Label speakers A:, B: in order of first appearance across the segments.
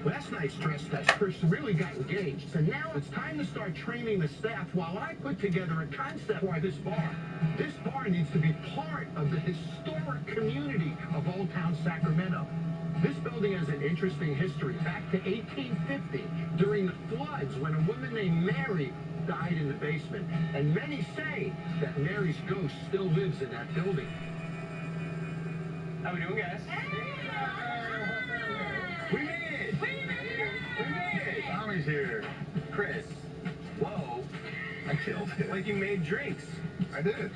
A: Last night's stress test, Chris really got engaged. So now it's time to start training the staff while I put together a concept for this bar. This bar needs to be part of the historic community of Old Town Sacramento. This building has an interesting history back to 1850 during the floods when a woman named Mary died in the basement. And many say that Mary's ghost still lives in that building. How we doing, guys? We made it! We made it! Tommy's here. Chris. Whoa. I killed it. Like you made drinks. I did.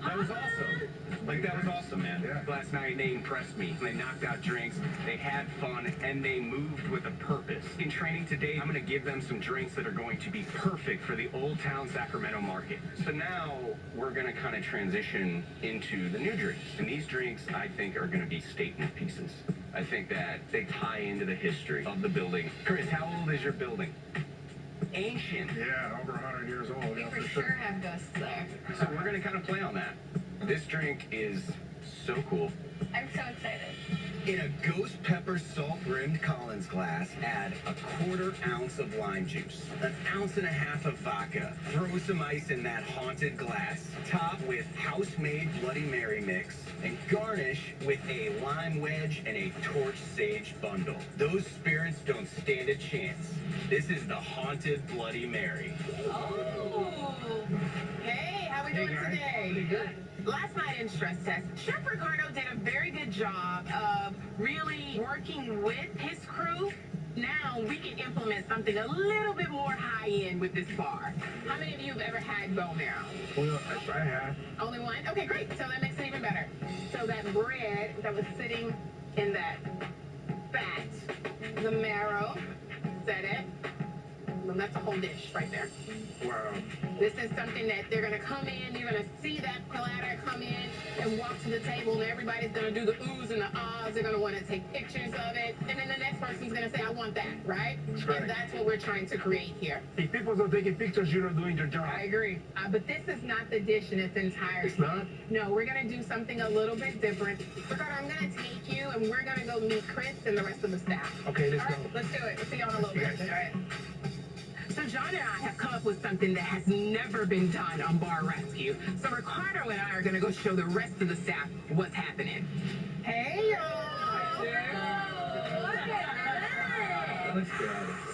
A: That was awesome. Like, that was awesome, man. Yeah. Last night, they impressed me. They knocked out drinks, they had fun, and they moved with a purpose. In training today, I'm going to give them some drinks that are going to be perfect for the Old Town Sacramento market. So now, we're going to kind of transition into the new drinks. And these drinks, I think, are going to be statement pieces. I think that they tie into the history of the building. Chris, how old is your building? Ancient.
B: Yeah, over 100 years old.
C: We for sure have ghosts there.
A: So we're going to kind of play on that. This drink is so cool.
C: I'm so excited.
A: In a ghost pepper salt-rimmed Collins glass, add a 1/4 ounce of lime juice, 1.5 ounces of vodka, throw some ice in that haunted glass, top with house-made Bloody Mary mix, and garnish with a lime wedge and a torch sage bundle. Those spirits don't stand a chance. This is the haunted Bloody Mary.
C: Oh! Hey, how we doing today?
A: Pretty good.
C: Last night in stress test, Chef Ricardo did a very good job of really working with his crew. Now we can implement something a little bit more high-end with this bar. How many of you have ever had bone marrow?
B: Well, I have.
C: Only one? Okay, great. So that makes it even better. So that bread that was sitting in that fat, the marrow, is that it? Well, that's a whole dish right there.
B: Wow.
C: This is something that they're going to come in, you're going to see that platter come in and walk to the table, and everybody's going to do the oohs and the ahs. They're going to want to take pictures of it, and then the next person's going to say, I want that, right?
B: Right.
C: And that's what we're trying to create here.
B: If people don't taking pictures, you're not doing your job.
C: I agree. But this is not the dish in its entirety.
B: It's not?
C: No, we're going to do something a little bit different. Ricardo, I'm going to take you, and we're going to go meet Chris and the rest of the staff.
B: Okay, let's
C: All right,
B: go.
C: let's do it. We'll see you in a little bit.
B: Yes.
C: All right. So John and I have come up with something that has never been done on Bar Rescue. So Ricardo and I are going to go show the rest of the staff what's happening. Hey, y'all!
B: Let's go.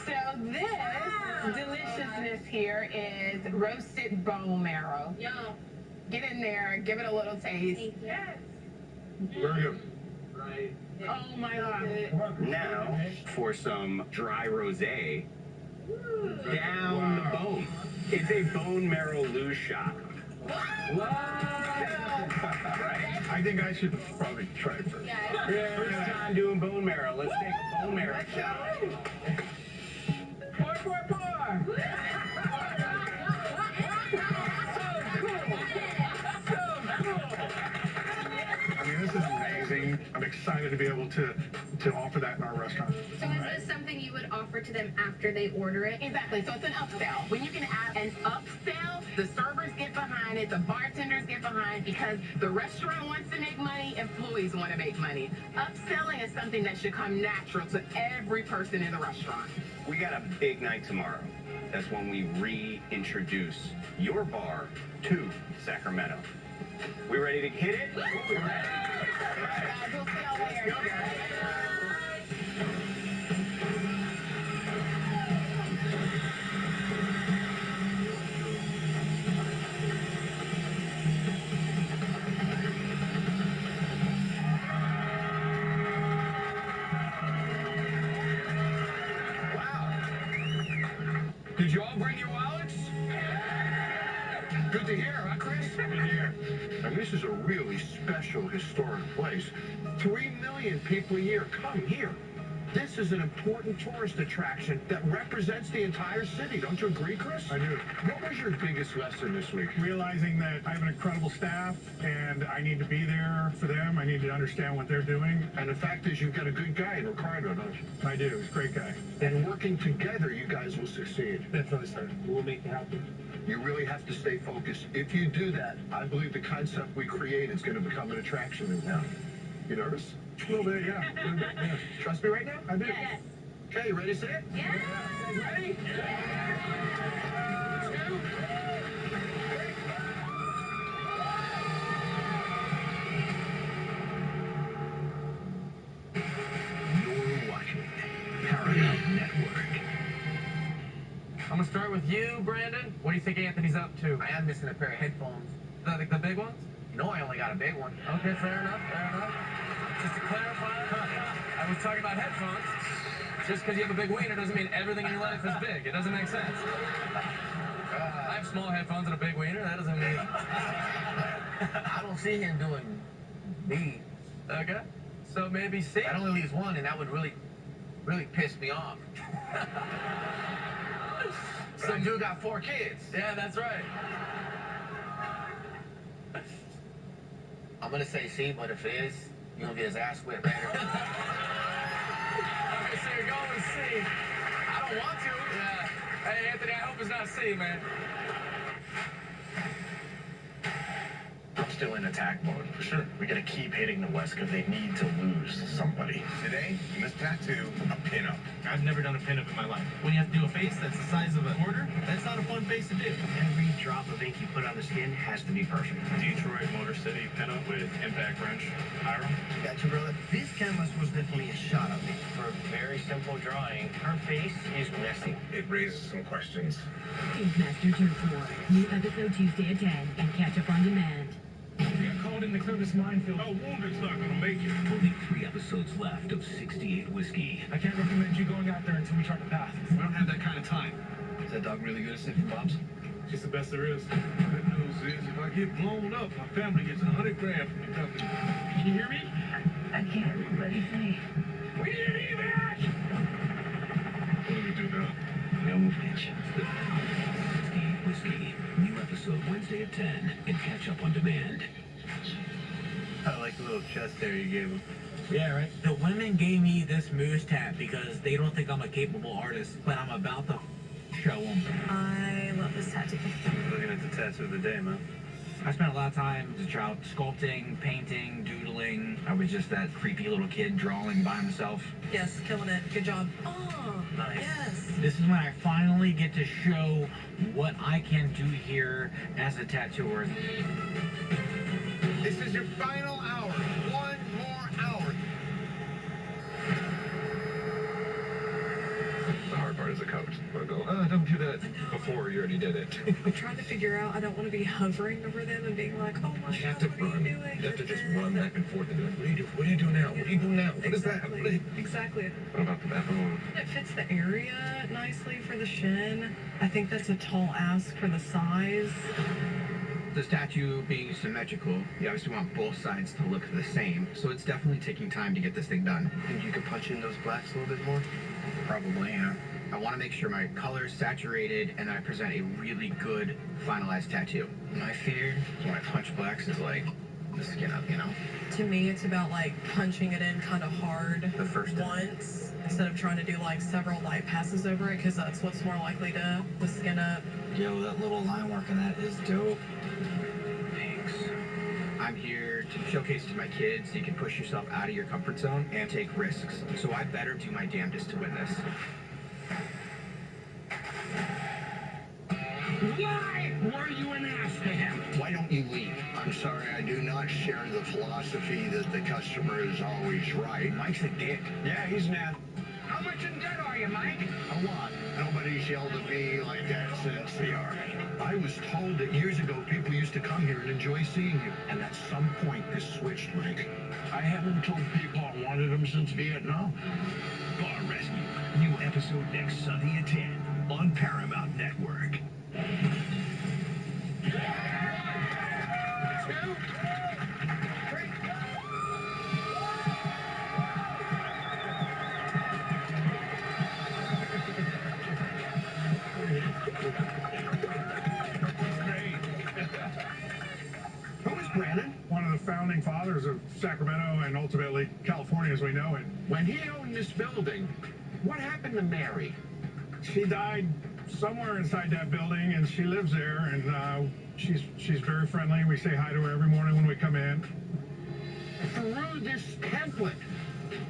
C: So this deliciousness here is roasted bone marrow.
D: Yum.
C: Get in there, give it a little taste.
D: Yes.
B: Very good.
D: Right.
C: Oh my God.
A: Now, for some dry rosé, down the bone. It's a bone marrow loose shot.
C: What?
A: Right?
B: I think I should probably try it first.
D: Yeah.
A: First time doing bone marrow. Let's take a bone marrow shot.
C: Pour.
B: I mean, this is amazing. I'm excited to be able to offer that in our restaurant.
D: So is this something you would offer to them after they order it?
C: Exactly, so it's an upsell. When you can have an upsell, the servers get behind it, the bartenders get behind, because the restaurant wants to make money, employees want to make money. Upselling is something that should come natural to every person in the restaurant.
A: We got a big night tomorrow. That's when we reintroduce your bar to Sacramento. We ready to hit it? We're ready.
C: Guys, we'll see y'all later.
A: Let's go, guys. Did you all bring your wallets? Good to hear, huh, Chris?
B: Good to hear.
A: And this is a really special historic place. 3 million people a year come here. This is an important tourist attraction that represents the entire city. Don't you agree, Chris?
B: I do.
A: What was your biggest lesson this week?
B: Realizing that I have an incredible staff and I need to be there for them. I need to understand what they're doing.
A: And the fact is, you've got a good guy in Ricardo, don't you?
B: I do. He's a great guy.
A: And working together, you guys will succeed.
B: Definitely, sir. We'll make it happen.
A: You really have to stay focused. If you do that, I believe the concept we create is going to become an attraction in town. You nervous?
B: A little bit, yeah. A little bit, yeah.
A: Trust me right now?
B: I do.
D: Yes.
A: Okay, ready, set?
D: Yeah.
A: Ready? Let's go.
E: You're watching Paramount Network.
F: I'm gonna start with you, Brandon. What do you think Anthony's up to?
G: I am missing a pair of headphones.
F: The big ones?
G: No, I only got a big one.
F: Okay, fair enough, fair enough. Just to clarify, I was talking about headphones. Just because you have a big wiener doesn't mean everything in your life is big. It doesn't make sense. I have small headphones and a big wiener. That doesn't mean...
G: I don't see him doing B.
F: Okay. So maybe C?
G: That only leaves one, and that would really piss me off. Some dude got 4 kids.
F: Yeah, that's right.
G: I'm gonna say C, but if it is, you're gonna get his ass whipped later.
F: Okay, so you're going with C.
G: I don't want to.
F: Yeah. Hey, Anthony, I hope it's not C, man.
A: I'm still in attack mode, for sure. We gotta keep hitting the West because they need to lose somebody. Today, in this tattoo, a pinup.
H: I've never done a pinup in my life. When you have to do a face that's the size of a quarter, that's not a fun face to do.
E: Every drop of ink you put on the skin has to be perfect.
B: Detroit Motor City pinup with impact wrench. Hiram.
E: Got you, brother. This canvas was definitely a shot of me.
A: For a very simple drawing,
E: Her face is messy.
A: it raises some questions.
I: Master Turf War. New episode Tuesday at 10 and catch up on demand.
B: We got called in to clear this minefield. Oh, Wounded's not gonna make it.
E: Only 3 episodes left of 68 Whiskey.
B: I can't recommend you going out there until we chart the path.
H: We don't have that kind of time.
E: Is that dog really good at sniffing bombs?
B: She's the best there is.
H: Good news is, if I get blown up, my family gets $100 grand from the company. Can you hear me?
I: I can't. Let me see.
H: We need an evac! What do we do now?
E: No bitch. 68 Whiskey. New episode Wednesday at 10 and catch up on demand.
A: I like the little chest hair you gave him.
J: Yeah, right. The women gave me this moose tat because they don't think I'm a capable artist, but I'm about to show them.
K: I love this tattoo.
A: Looking at the tattoo of the day, man.
J: I spent a lot of time as a child sculpting, painting, doodling. I was just that creepy little kid drawing by himself.
K: Yes, killing it. Good job. Oh,
A: Nice.
K: yes.
J: This is when I finally get to show what I can do here as a tattooer.
A: This is your final hour. One more hour. The hard part is the coach. Wanna go, don't do that before you already did it.
K: I'm trying to figure out, I don't want to be hovering over them and being like, oh my
A: You have
K: God,
A: to
K: what are
A: run.
K: you doing?
A: You have to just run back and forth and do it. What do you do? What do you do now? What do you do now? What is that?
K: Exactly.
A: What, is...
K: Exactly.
A: what about the bathroom?
K: It fits the area nicely for the shin. I think that's a tall ask for the size.
L: This tattoo being symmetrical, you obviously want both sides to look the same, so it's definitely taking time to get this thing done.
A: Think you could punch in those blacks a little bit more?
L: Probably, yeah. I want to make sure my color's saturated and I present a really good finalized tattoo. My fear when I punch blacks is like the skin up, you know?
K: To me, it's about like punching it in kind of hard
L: The first time.
K: once instead of trying to do like several light passes over it, because that's what's more likely to the skin up.
J: Yo, that little line work in that is dope.
L: Thanks. I'm here to showcase to my kids you can push yourself out of your comfort zone and take risks. So I better do my damnedest to win this.
E: Why were you an ass to him? Why don't you leave?
M: I'm sorry, I do not share the philosophy that the customer is always right.
E: Mike's a dick.
M: Yeah, he's an ass.
E: How much in debt are you, Mike?
M: A lot. Nobody's yelled at me like that since the army. I was told that years ago people used to come here and enjoy seeing you. And at some point this switched, Mike. I haven't told people I wanted them since Vietnam.
E: Bar Rescue. New episode next Sunday at 10 on Paramount Network.
M: Who is Brandon?
B: One of the founding fathers of Sacramento and ultimately California as we know it.
M: When he owned this building, what happened to Mary?
B: She died somewhere inside that building, and she lives there, and she's very friendly. We say hi to her every morning when we come in.
M: Through this template,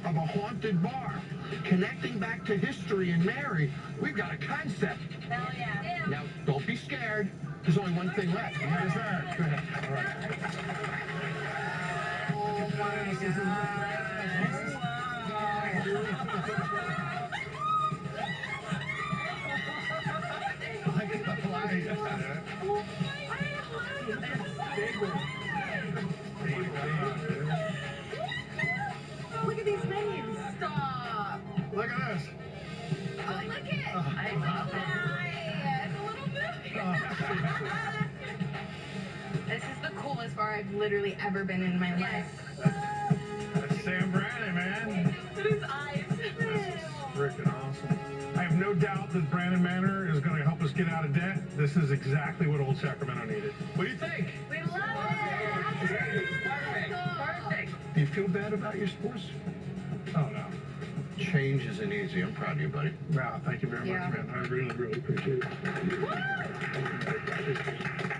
M: of a haunted bar. Connecting back to history and Mary, we've got a concept.
C: Hell yeah.
M: Now, don't be scared. There's only one thing left.
B: Yes, sir. All right.
M: Oh, my
C: Look at these minions. Stop.
B: Look at this.
C: Oh, look it. I love that. It's a little bit. This is the coolest bar I've literally ever been in my life.
B: That's Sam Brandon, man.
C: Look at his eyes.
B: Freaking awesome. I have no doubt that Brandon Manor is going to help us get out of debt. This is exactly what Old Sacramento needed.
M: What do you think?
C: We love it. Perfect.
M: Do you feel bad about your sports?
B: Oh, no.
M: Change isn't easy. I'm proud of you, buddy.
B: Wow, thank you very much, man. I really, really appreciate it.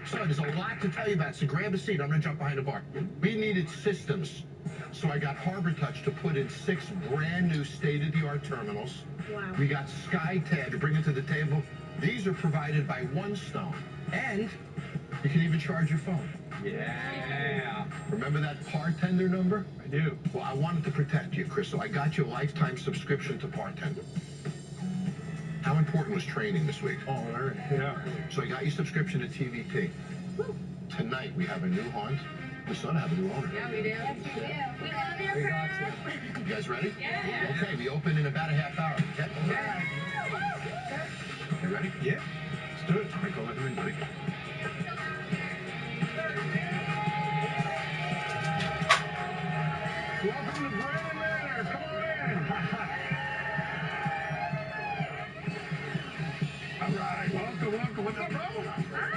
M: So there's a lot to tell you about, so grab a seat. I'm going to jump behind the bar. We needed systems, so I got Harbor Touch to put in 6 brand new state-of-the-art terminals.
C: Wow.
M: We got SkyTag to bring it to the table. These are provided by One Stone. And you can even charge your phone.
F: Yeah.
M: Remember that bartender number?
B: I do.
M: Well, I wanted to protect you, Chris, so I got you a lifetime subscription to bartender. How important was training this week?
B: Oh, very, yeah.
M: So I got you subscription to TVP. Tonight we have a new haunt. We sort of have a new owner.
C: Yeah, we do. Yes, we do. We love your crew.
M: You guys ready?
C: Yeah.
M: Okay, we open in about a half hour. Okay? You ready?
B: Yeah. Let's do it.
M: All right, go let him in, buddy.
B: Welcome to Brandon Manor. Come on in. All right. Welcome. What's up, bro?
C: Hi.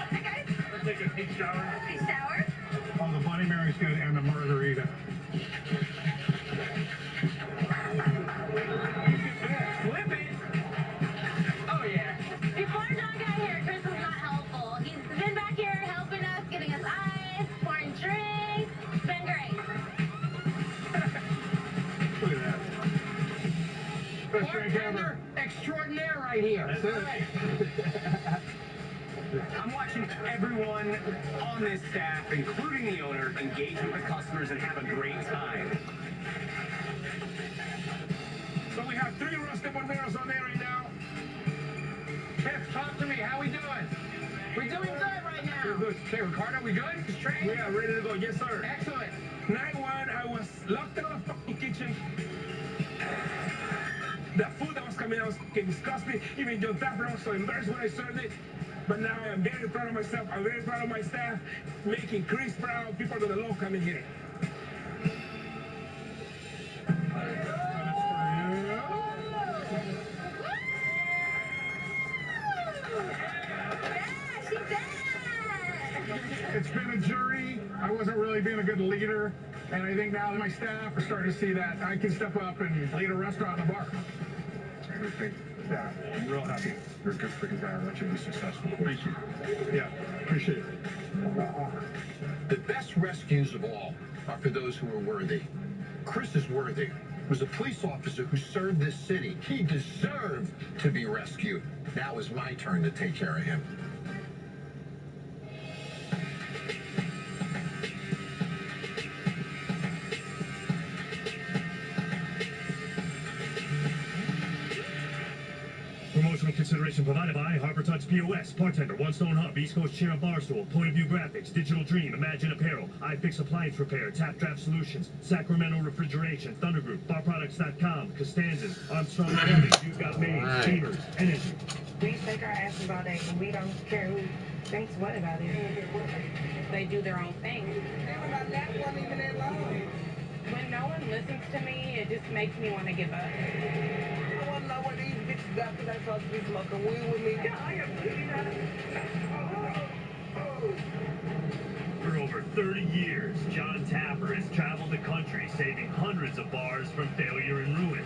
C: Hi, guys.
B: Let's take a deep shower.
C: Nice shower.
B: Oh, the Bloody Mary's good and the margarita.
F: Flip it. Oh, yeah.
C: Before John got here, Chris was not helpful. He's been back here helping us, getting us ice, pouring drinks. It's been great.
B: Look at that. Best drink ever.
L: Extraordinaire right here.
B: That's it.
A: I'm watching everyone on this staff, including the owner, engage with the customers and have a great time.
B: So we have 3 Restauraneros on there right now. Pep, talk to me. How we doing?
C: We're doing good right now.
B: We're good. Okay, Ricardo, we good?
C: Trained?
B: We are ready to go. Yes, sir.
C: Excellent.
B: Night 1, I was locked in the fucking kitchen. The food that was coming out was fucking disgusting. Even John Tapper was so embarrassed when I served it. But now I am very proud of myself. I'm very proud of my staff. Making Chris proud. People are going to love coming here. It's been a journey. I wasn't really being a good leader, and I think now that my staff are starting to see that I can step up and lead a restaurant and a bar. I think, yeah, I'm real happy. You're a good freaking guy. I'll let you be successful. Thank you. Yeah, appreciate it.
M: The best rescues of all are for those who are worthy. Chris is worthy. He was a police officer who served this city. He deserved to be rescued. Now is my turn to take care of him.
N: Promotional consideration provided by Harbor Touch POS, Bartender, One Stone Hub, East Coast Chair and Barstool, Point of View Graphics, Digital Dream, Imagine Apparel, iFix Appliance Repair, Tap Draft Solutions, Sacramento Refrigeration, Thunder Group, BarProducts.com, Costanzas, Armstrong Plumbing, You Got Made, Steamers, Energy.
K: We shake our asses all day, and we don't care who thinks what about it. They do their own thing. When no one listens to me, it just makes me want to give up.
O: I want to know what these bitches got because they supposed to be smoking weed with me.
N: For over 30 years, John Tapper has traveled the country saving hundreds of bars from failure and ruin.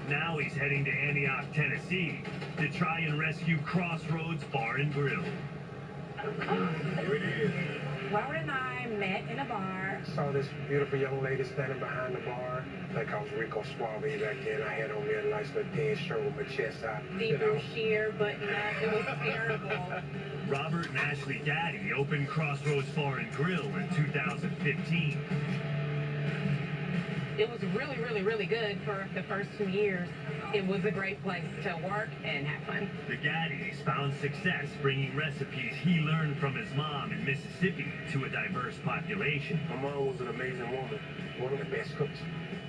N: Now he's heading to Antioch, Tennessee to try and rescue Crossroads Bar and Grill.
K: Why wouldn't I and met in a bar.
B: Saw this beautiful young lady standing behind the bar. Like I was Rico Suave back then. I had on me a nice little thin shirt with my chest out.
K: See-through sheer button up. It was terrible.
N: Robert and Ashley Gaddy opened Crossroads Bar and Grill in 2015.
K: It was really, really, really good for the first 2 years. It was a great place to work and have fun.
N: The Gaddys found success bringing recipes he learned from his mom in Mississippi to a diverse population.
B: My mom was an amazing woman, one of the best cooks.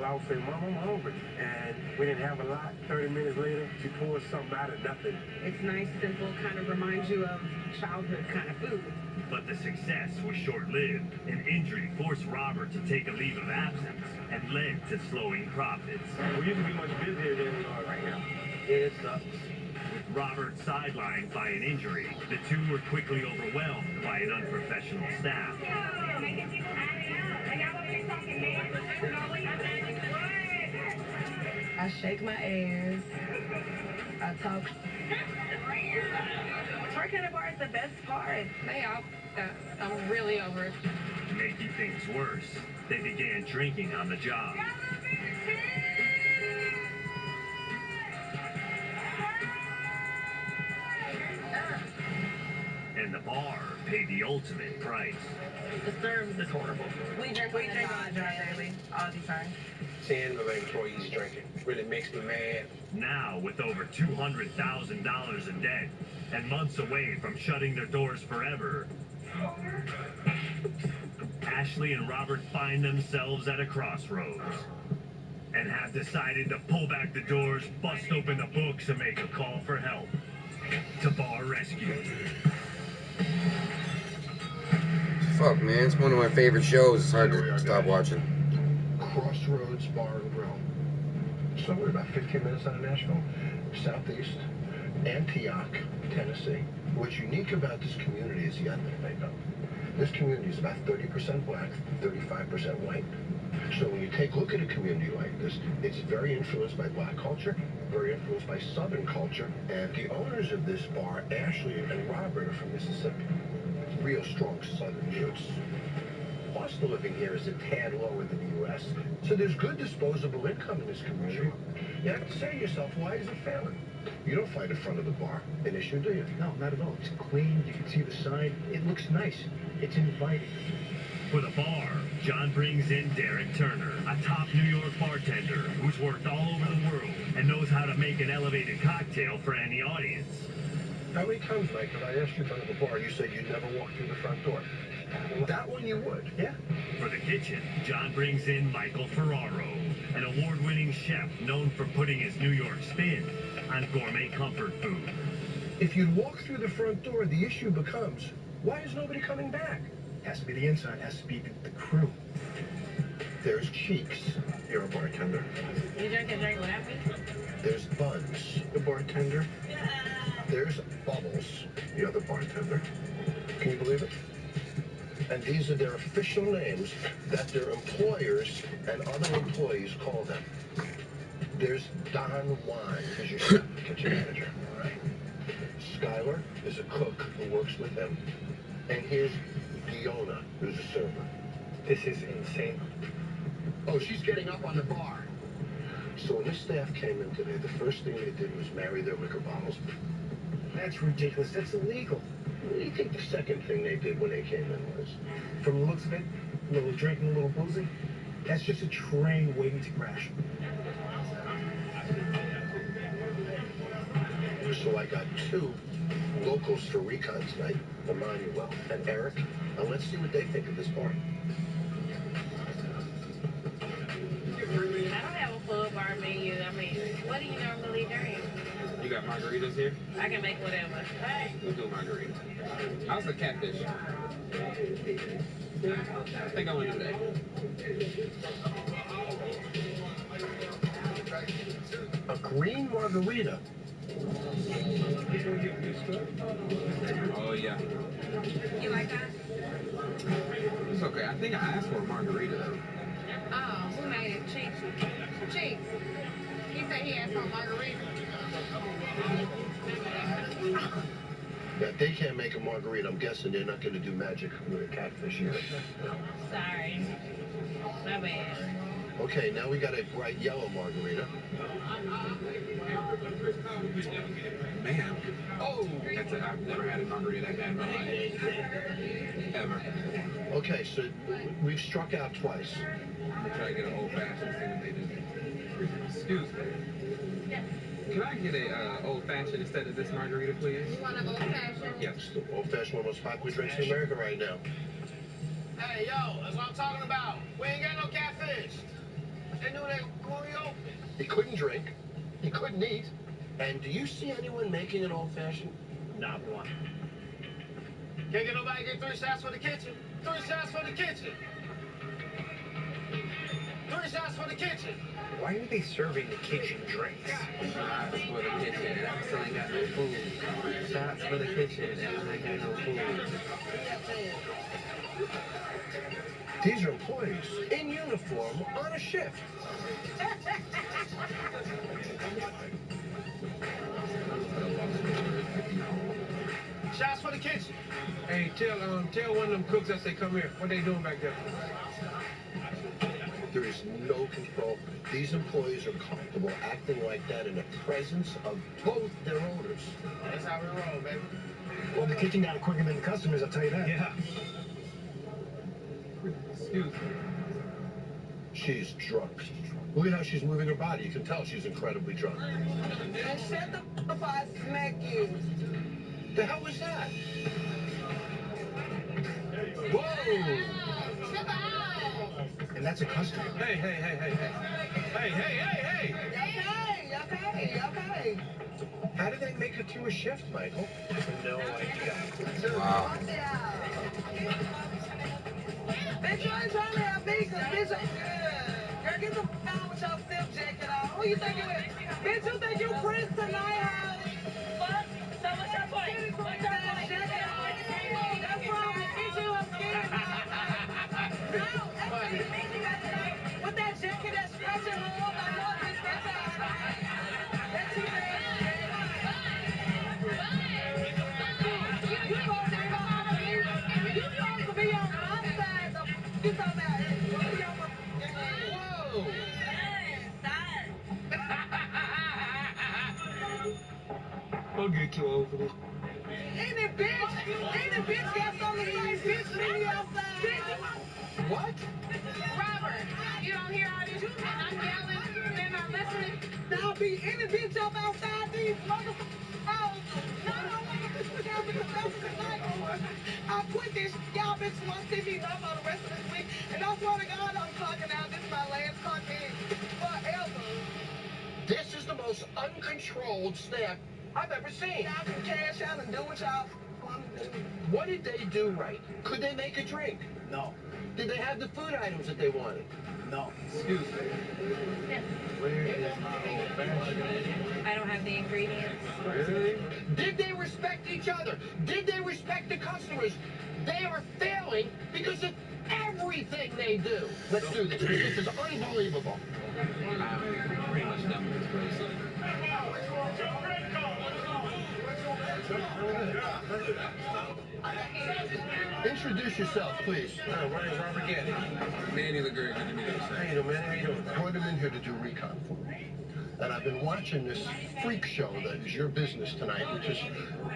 B: I would say, Mom, I'm hungry. And we didn't have a lot. 30 minutes later, she poured something out of nothing.
K: It's nice, simple, kind of reminds you of childhood kind of food.
N: But the success was short-lived. An injury forced Robert to take a leave of absence and led to slowing profits.
B: We used to be much busier than we are right now.
N: It sucks. With Robert sidelined by an injury, the two were quickly overwhelmed by an unprofessional staff.
K: I shake my ass. I talk. Working at a bar is the best part. I'm really over it.
N: Making things worse, they began drinking on the job. And the bar paid the ultimate price.
K: The service is horrible. We drink on the job daily, all the time.
B: Seeing other employees drinking really makes me mad.
N: Now, with over $200,000 in debt and months away from shutting their doors forever, Ashley and Robert find themselves at a crossroads and have decided to pull back the doors, bust open the books, and make a call for help to Bar Rescue.
P: Fuck, man, it's one of my favorite shows. It's hard to stop watching.
M: Crossroads Bar and Grill. So we're about 15 minutes out of Nashville, southeast, Antioch, Tennessee. What's unique about this community is the ethnic makeup. This community is about 30% black, 35% white. So when you take a look at a community like this, it's very influenced by black culture, very influenced by Southern culture, and the owners of this bar, Ashley and Robert, are from Mississippi. Real strong Southern roots. Cost of living here is a tad lower than the U.S., so there's good disposable income in this community. You have to say to yourself, why is it failing? You don't find the front of the bar an issue, do you?
Q: No, not at all. It's clean. You can see the sign. It looks nice. It's inviting.
N: For the bar, John brings in Derek Turner, a top New York bartender who's worked all over the world and knows how to make an elevated cocktail for any audience.
M: How many times, Mike, have I asked you about the bar, you said you'd never walk through the front door? That one you would.
Q: Yeah.
N: For the kitchen, John brings in Michael Ferraro, an award-winning chef known for putting his New York spin on gourmet comfort food.
M: If you'd walk through the front door, the issue becomes, why is nobody coming back?
Q: Has to be the inside. Has to be the crew.
M: There's Cheeks. You're a bartender.
K: You drink a drink without me?
M: There's Buns, the bartender. There's Bubbles, the other bartender. Can you believe it? And these are their official names that their employers and other employees call them. There's Don Juan, who's your chef, kitchen manager. All right. Skylar is a cook who works with them. And here's Diona, who's a server.
Q: This is insane.
M: Oh, she's getting up on the bar. So when this staff came in today, the first thing they did was marry their liquor bottles.
Q: That's ridiculous. That's illegal.
M: What do you think the second thing they did when they came in was?
Q: From the looks of it, a little drinking, a little boozing. That's just a train waiting to crash.
M: So I got two locals for recon tonight, Emmanuel and Eric. Now let's see what they think of this bar.
K: I don't have a full bar menu. I mean, what do you normally drink?
R: You got margaritas here?
K: I can make whatever.
R: We'll do margarita. How's the catfish? I think I want to do that.
M: A green margarita.
R: Oh, yeah.
K: You like that?
R: It's okay. I think I asked for a margarita, though.
K: Oh, who made it? Cheeks. Cheeks. He said he asked for a margarita.
M: If they can't make a margarita, I'm guessing they're not going to do magic with a catfish here.
K: Sorry. My bad.
M: Okay, now we got a bright yellow margarita.
R: Man. Oh! I've never had a margarita that bad in my life. Ever.
M: Okay, so we've struck out twice.
R: I'm gonna try to get an old fashioned, see what they do. Excuse me. Can I get a old fashioned instead of this margarita, please?
K: You want an old fashioned?
M: Yes, the old fashioned, one of the most popular drinks in America right now.
A: Hey, yo, that's what I'm talking about. We ain't got no catfish. They knew they were reopen.
M: He couldn't drink, he couldn't eat, and do you see anyone making an old fashioned? Not one.
A: Can't get nobody get 3 shots for the kitchen. 3 shots for the kitchen. 3 shots for the kitchen.
Q: Why are they serving the kitchen drinks?
R: Shots for the kitchen, and I still ain't got no food. Shots for the kitchen, and I ain't got no food.
M: These are employees in uniform on a shift.
A: Shots for the kitchen.
H: Hey, tell one of them cooks I say come here. What they doing back there?
M: There is no control. These employees are comfortable acting like that in the presence of both their owners.
A: That's how we roll, baby.
Q: Well, the kitchen got it quicker than the customers, I'll tell you that.
H: Yeah.
R: Excuse me.
M: She's drunk. Look at how she's moving her body. You can tell she's incredibly drunk.
O: And shut the f up, I smack you.
M: The hell was that? Whoa! And that's a customer.
H: Hey.
O: Okay.
M: How did they make it through a shift, Michael? No idea.
P: Wow.
O: Bitch, you ain't trying to have me, cause bitch, girl, get the f out with your silk jacket on. Who you think you is? Bitch, you think you Prince tonight, huh? What? So what's your point? What's your point? That's wrong. Bitch, you a skinny no, with that jacket that's scratching her up, I know this bitch that's you there. You supposed to be on my side. You talking about it.
M: Whoa!
H: I'll get you over this.
O: Ain't it bitch got something to say, bitch, meet me outside.
M: What?
C: Robert, you don't hear all this and I'm yelling, they're not listening.
O: Now be any bitch up outside these motherfuckers house. No, I quit this. Y'all bitches won't see me no more the rest of this week. And I swear to God, I'm talking out. This is my last content forever.
M: This is the most uncontrolled snap I've ever seen.
O: Y'all can cash out and do what y'all want to do.
M: What did they do right? Could they make a drink?
Q: No.
M: Did they have the food items that they wanted?
Q: No.
R: Excuse me. Where is my old fashioned?
K: I don't have the ingredients.
R: Really?
M: Did they respect each other? Did they respect the customers? They are failing because of everything they do. Let's do this. This is unbelievable.
R: I'm pretty much done with this place.
M: Introduce yourself, please.
R: My name's Robert Getty. Manny the Great. Good to meet you, sir.
M: How you doing, man? How you doing? I brought him in here to do recon for me. And I've been watching this freak show that is your business tonight, which is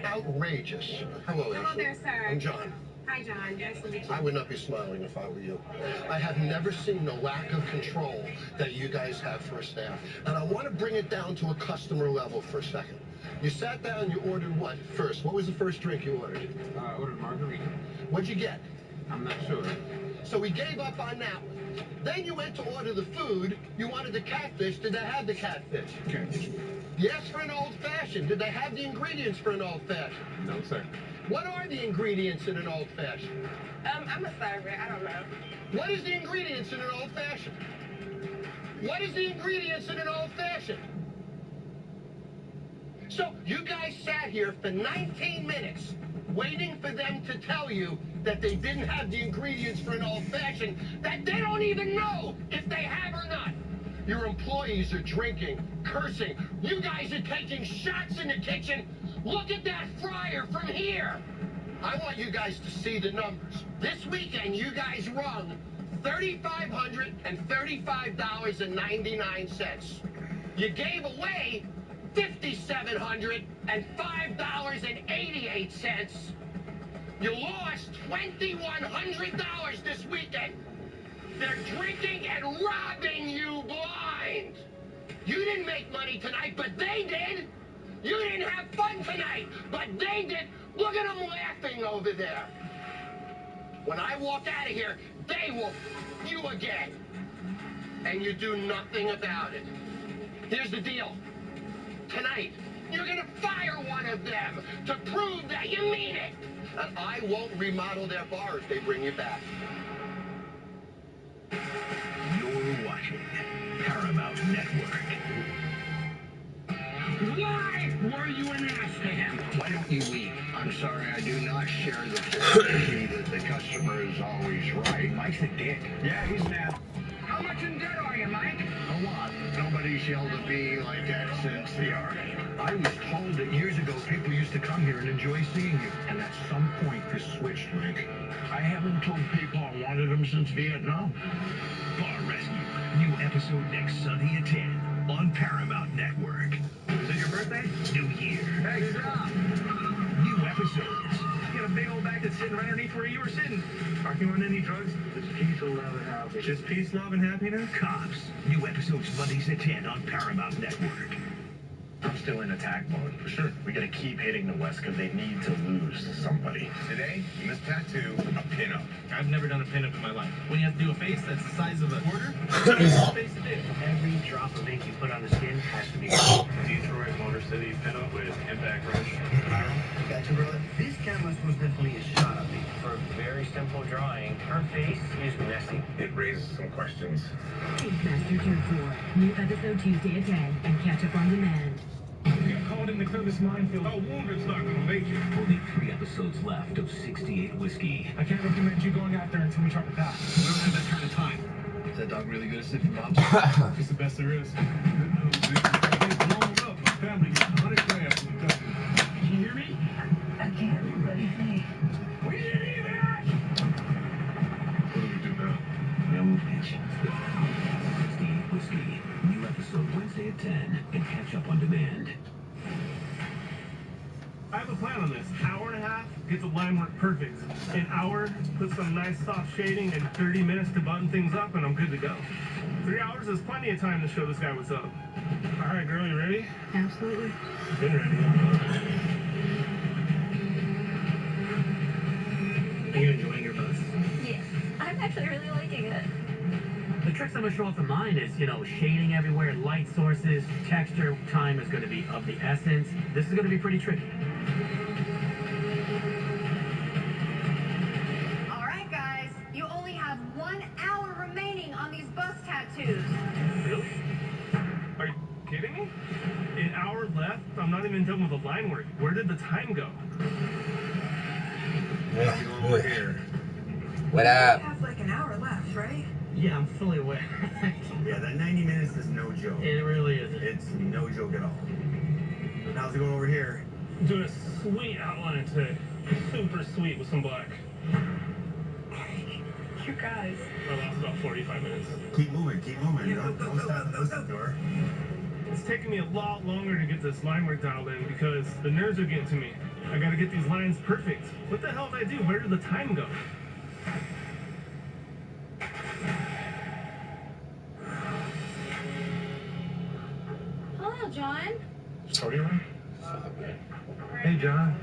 M: outrageous. Hello,
D: Hello there, sir.
M: I'm John.
D: Hi, John. Nice to meet you.
M: I would not be smiling if I were you. I have never seen the lack of control that you guys have for a staff. And I want to bring it down to a customer level for a second. You sat down, you ordered what first? What was the first drink you ordered?
R: I ordered margarita.
M: What'd you get?
R: I'm not sure.
M: So we gave up on that one. Then you went to order the food. You wanted the catfish. Did they have the catfish?
R: Catfish.
M: You asked for an old-fashioned. Did they have the ingredients for an old-fashioned?
R: No, sir.
M: What are the ingredients in an old-fashioned?
C: I'm a server. I don't know.
M: What is the ingredients in an old-fashioned? What is the ingredients in an old-fashioned? So you guys sat here for 19 minutes waiting for them to tell you that they didn't have the ingredients for an old-fashioned that they don't even know if they have or not. Your employees are drinking, cursing. You guys are taking shots in the kitchen.
S: Look at that fryer from here. I want you guys to see the numbers. This weekend, you guys rung $3,535.99. You gave away $5,705.88. You lost $2,100 this weekend. They're drinking and robbing you blind. You didn't make money tonight, but they did. You didn't have fun tonight, but they did. Look at them laughing over there. When I walk out of here, they will f you again. And you do nothing about it. Here's the deal. Tonight, you're gonna fire one of them to prove that you mean it. And I won't remodel their bar if they bring you back.
E: You're watching Paramount Network.
S: Why were you an ass to him?
M: Why don't you leave? I'm sorry, I do not share the philosophy that the customer is always right.
E: Mike's a dick.
M: Yeah, he's an ass.
S: How much in debt are you, Mike?
M: A lot. Nobody's yelled at me like that since the army. I was told that years ago people used to come here and enjoy seeing you. And at some point this switched, Mike. I haven't told people I wanted them since Vietnam.
E: Bar Rescue. New episode next Sunday at 10 on Paramount Network.
B: Is it your birthday?
E: New Year.
B: Hey, good job.
E: New episodes.
B: You got a big old bag that's sitting right underneath where you were sitting. Aren't you on any drugs? Just peace, love, and happiness. Just peace, love, and happiness?
E: Cops. New episodes Mondays at 10 on Paramount Network.
A: I'm still in attack mode. For sure. We gotta keep hitting the West because they need to lose somebody. Today, in this tattoo, a pinup.
F: I've never done a pinup in my life. When you have to do a face that's the size of a quarter, face to do.
Q: Every drop of ink you put on the skin has to be
H: Detroit, Motor City, pinup with Impact Rush.
Q: Got you, brother?
G: This canvas was definitely a shot at me. For a very simple drawing, her face is messy.
A: It raises some questions.
I: Ink Master Turn 4. New episode Tuesday at 10 and catch up on demand.
H: We got called in to clear this minefield. Oh, Wounded's not gonna make it.
E: Only 3 episodes left of 68 Whiskey.
B: I can't recommend you going out there until we try to die.
H: We don't have that kind of time.
A: Is that dog really good at sniffing bombs?
H: It's the best there is. Good news is, if I get blown up, my family gets 100 grand from the government.
B: Can you hear me?
I: I can't, but it's me.
H: We didn't even ask! What do we do now?
E: Bitch. 68 Whiskey. New episode Wednesday at 10 and catch up on demand.
B: I have a plan on this. Hour and a half, get the line work perfect. An hour, put some nice soft shading, and 30 minutes to button things up, and I'm good to go. 3 hours is plenty of time to show this guy what's up. All right, girl, you ready?
I: Absolutely.
B: Been ready.
J: Are you enjoying your bus?
D: Yes. I'm actually really liking it.
J: The tricks I'm going to show off in mine is, shading everywhere, light sources, texture, time is going to be of the essence. This is going to be pretty tricky.
C: All right, guys. You only have 1 hour remaining on these bus tattoos.
B: Really? Are you kidding me? An hour left? I'm not even done with the line work. Where did the time go?
P: What up?
I: Have like an hour left, right?
J: Yeah, I'm fully aware.
Q: Yeah, that 90 minutes is no joke.
J: It really is.
Q: It's no joke at all. How's it going over here?
B: Doing a sweet outline today. Super sweet with some black.
I: You guys.
B: I lost about 45 minutes.
Q: Keep moving, keep moving. Don't stop, no stop, door.
B: It's taking me a lot longer to get this line work dialed in because the nerves are getting to me. I gotta get these lines perfect. What the hell did I do? Where did the time go?
D: Hello, John.
M: Is Tony around?
B: Hey, John.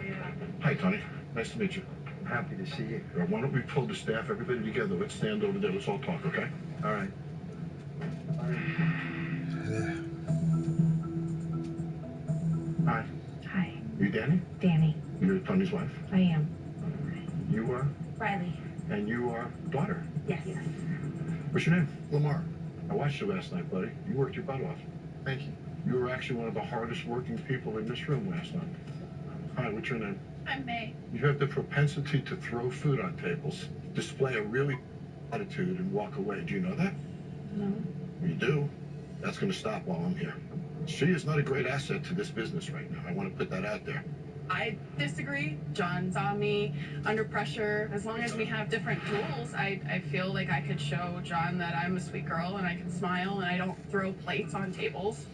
M: Hi, Tony. Nice to meet you. Happy to see you. Why don't we pull the staff, everybody together? Let's stand over there. Let's all talk, okay? All right. Hi.
I: Hi.
M: You Danny?
I: Danny.
M: You're Tony's wife?
I: I am.
M: You are?
D: Riley.
M: And you are daughter?
D: Yes.
M: What's your name? Lamar. I watched you last night, buddy. You worked your butt off. Thank you. You were actually one of the hardest working people in this room last night. Hi, what's your name?
D: I'm May.
M: You have the propensity to throw food on tables, display a really attitude, and walk away. Do you know that?
I: No.
M: You do? That's going to stop while I'm here. She is not a great asset to this business right now. I want to put that out there.
C: I disagree. John saw me under pressure. As long as we have different rules, I feel like I could show John that I'm a sweet girl and I can smile and I don't throw plates on tables.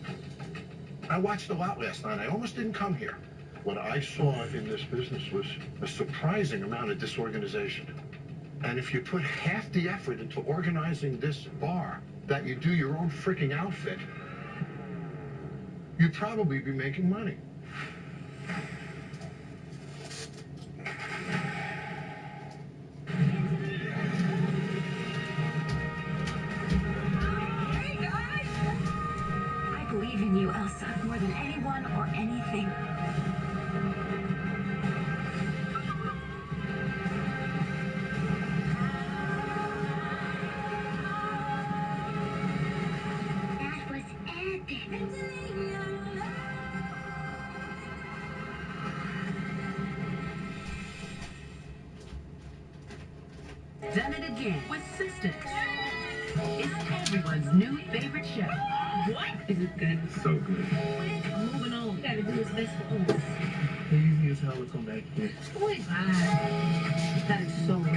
M: I watched a lot last night. I almost didn't come here. What I saw in this business was a surprising amount of disorganization. And if you put half the effort into organizing this bar that you do your own freaking outfit, you'd probably be making money.
I: I believe in you, Elsa, more than anyone or anything.
O: That was epic.
I: Done it again with Sisters. It's everyone's new favorite show. What? Is it good?
H: So good.
I: Moving on. Gotta do what's best for us.
H: Easy as hell to come back here.
I: Boy, that is so rich.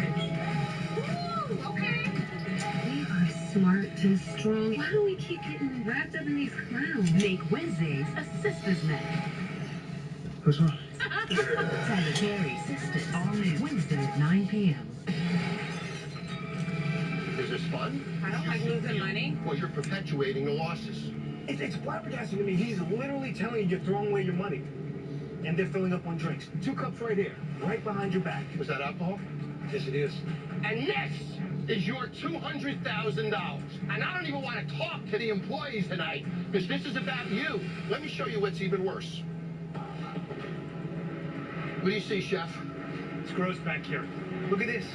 O: Woo, okay.
I: We are smart and strong. Why do we keep getting wrapped up in these clowns? Make Wednesdays a Sisters Night.
H: What's wrong?
I: Sanitary Sisters. All new Wednesday at 9 p.m.
S: Is this fun?
C: I don't like losing money.
S: Well, you're perpetuating the losses.
Q: It's flabbergasting to me. He's literally telling you you're throwing away your money. And they're filling up on drinks. 2 cups right here, right behind your back.
S: Was that alcohol?
Q: Yes, it is.
S: And this is your $200,000. And I don't even want to talk to the employees tonight, because this is about you. Let me show you what's even worse. What do you see, Chef?
Q: It's gross back here. Look at this.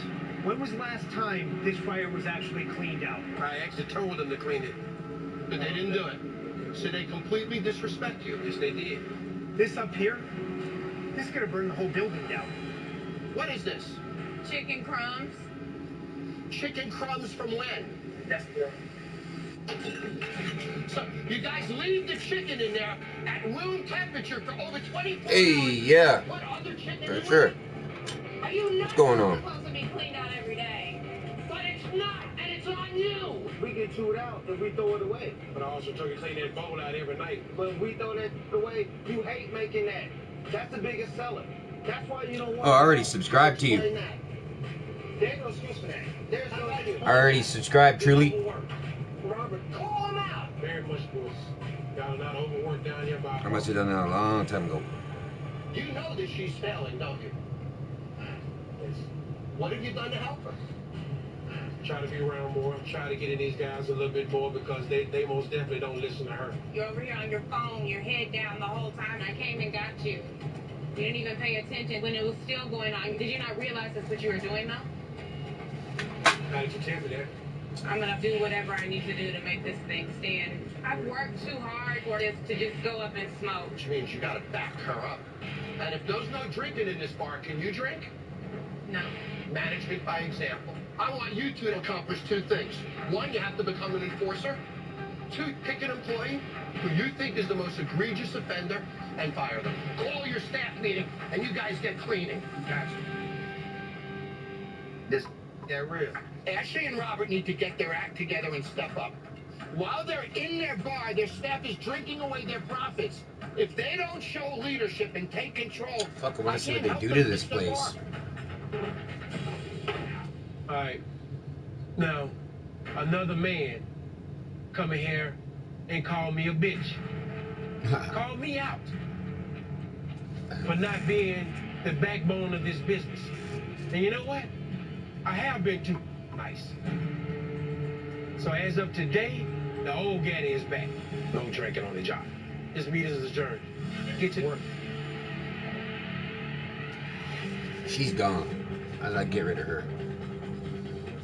Q: When was the last time this fire was actually cleaned out?
S: I actually told them to clean it, but they didn't do it. So they completely disrespect you. Yes, they did.
Q: This up here, this is gonna burn the whole building down.
S: What is this?
C: Chicken crumbs.
S: Chicken crumbs from when?
Q: That's
S: So you guys leave the chicken in there at room temperature for over 24 hours.
P: Hey, yeah.
S: Put other chicken
P: For
S: in
P: sure.
S: it. Are you not
P: What's going on?
S: supposed to be cleaned out every day? But it's not, and it's on you.
G: We get chewed out if we throw it away.
H: But I also told you to clean that bowl out every night.
G: But if we throw that away, you hate making that. That's the biggest seller. That's why you don't want
P: Oh, I already subscribed to you.
G: There's no excuse for that. There's no excuse.
P: I already subscribed, truly.
G: Robert, call him out.
H: Very much was. Got a lot of overwork down here by.
P: I must have done that a long time ago.
S: You know that she's failing, don't you? What have you done to help her?
H: Try to be around more. Try to get in these guys a little bit more because they most definitely don't listen to her.
K: You're over here on your phone, your head down the whole time. I came and got you. You didn't even pay attention when it was still going on. Did you not realize that's what you were doing, though?
H: How did you tell me that?
K: I'm gonna do whatever I need to do to make this thing stand. I've worked too hard for this to just go up and smoke.
S: Which means you gotta back her up. And if there's no drinking in this bar, can you drink?
C: No.
S: Management by example. I want you two to accomplish 2 things. 1, you have to become an enforcer. 2, pick an employee who you think is the most egregious offender and fire them. Call your staff meeting and you guys get cleaning.
H: Gotcha.
S: This get real. Ashley and Robert need to get their act together and step up. While they're in their bar, their staff is drinking away their profits. If they don't show leadership and take control,
P: Fuck, I want to see what
S: can't
P: they
S: help
P: do to
S: them
P: this
S: fix the
P: place.
S: bar.
H: Alright. Now, another man come in here and call me a bitch. Call me out for not being the backbone of this business. And you know what? I have been too nice. So as of today, the old Gaddy is back. No drinking on the job. This meeting is adjourned. Get to work.
P: She's gone. I like get rid of her.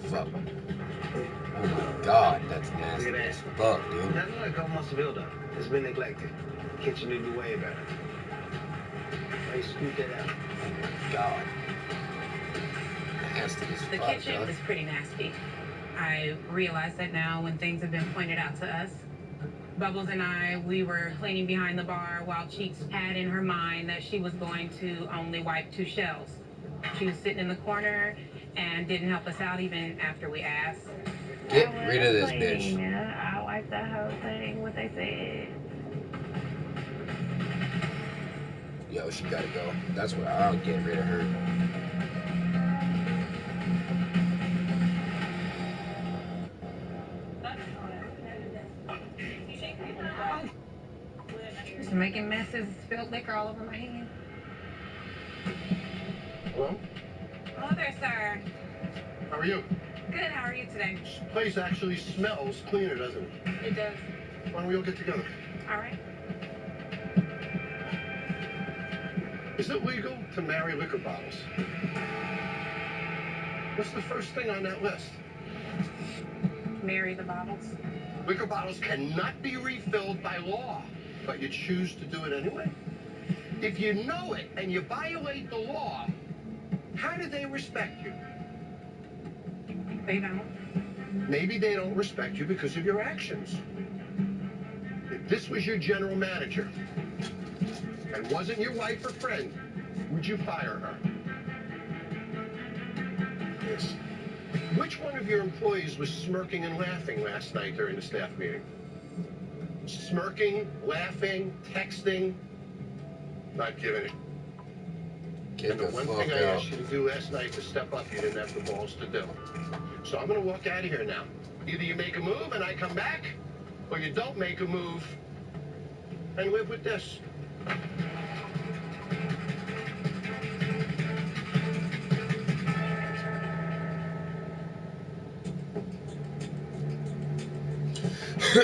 P: Fuck. Oh my god, that's nasty as fuck, dude.
G: Nothing like a couple months of build-up. It's been neglected. Kitchen need to be way better. Hey, scoot that out.
P: Oh my god. Nasty as
K: The
P: fuck,
K: kitchen is pretty nasty. I realize that now when things have been pointed out to us. Bubbles and I, we were cleaning behind the bar while Cheeks had in her mind that she was going to only wipe 2 shells. She was sitting in the corner and didn't help us out even after we asked.
P: Get rid of this bitch.
T: I wiped the whole thing, what they said.
P: Yo, she gotta go. That's what I'll get rid of her.
K: Just making messes, spilled liquor all over my hand.
M: Hello?
K: Hello there, sir.
M: How are you?
K: Good, how are you today?
M: This place actually smells cleaner, doesn't it?
K: It does.
M: Why don't we all get together?
K: All right.
M: Is it legal to marry liquor bottles? What's the first thing on that list?
K: Marry the bottles.
M: Liquor bottles cannot be refilled by law, but you choose to do it anyway? If you know it and you violate the law, how do they respect you?
K: They don't.
M: Maybe they don't respect you because of your actions. If this was your general manager and wasn't your wife or friend, would you fire her? Yes. Which one of your employees was smirking and laughing last night during the staff meeting? Smirking, laughing, texting, not giving it. And the one thing I asked you to do last night to step up, you didn't have the balls to do. So I'm going to walk out of here now. Either you make a move and I come back, or you don't make a move and live with this.
K: So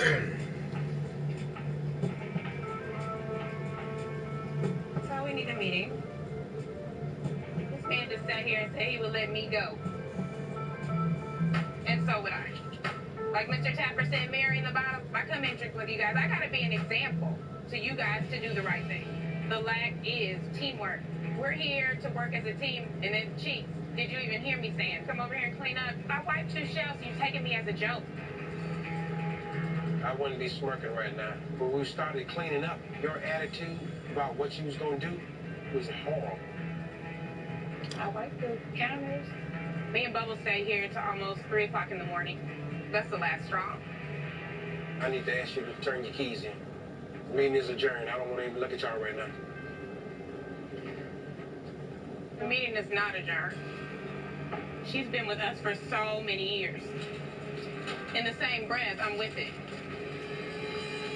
K: we need a meeting. This man just sat here and said he would let me go. And so would I. Like Mr. Tapper said, marrying the bottom, if I come and drink with you guys, I gotta be an example to you guys to do the right thing. The lack is teamwork. We're here to work as a team, and then Cheeks, did you even hear me saying, come over here and clean up? If I wipe 2 shelves, you're taking me as a joke.
H: I wouldn't be smirking right now. When we started cleaning up, your attitude about what you was gonna do was horrible.
K: I wipe the counters. Me and Bubbles stay here until almost 3 o'clock in the morning. That's the last straw.
H: I need to ask you to turn your keys in. The meeting is adjourned. I don't want to even look at y'all right now.
K: The meeting is not adjourned. She's been with us for so many years. In the same breath, I'm with it.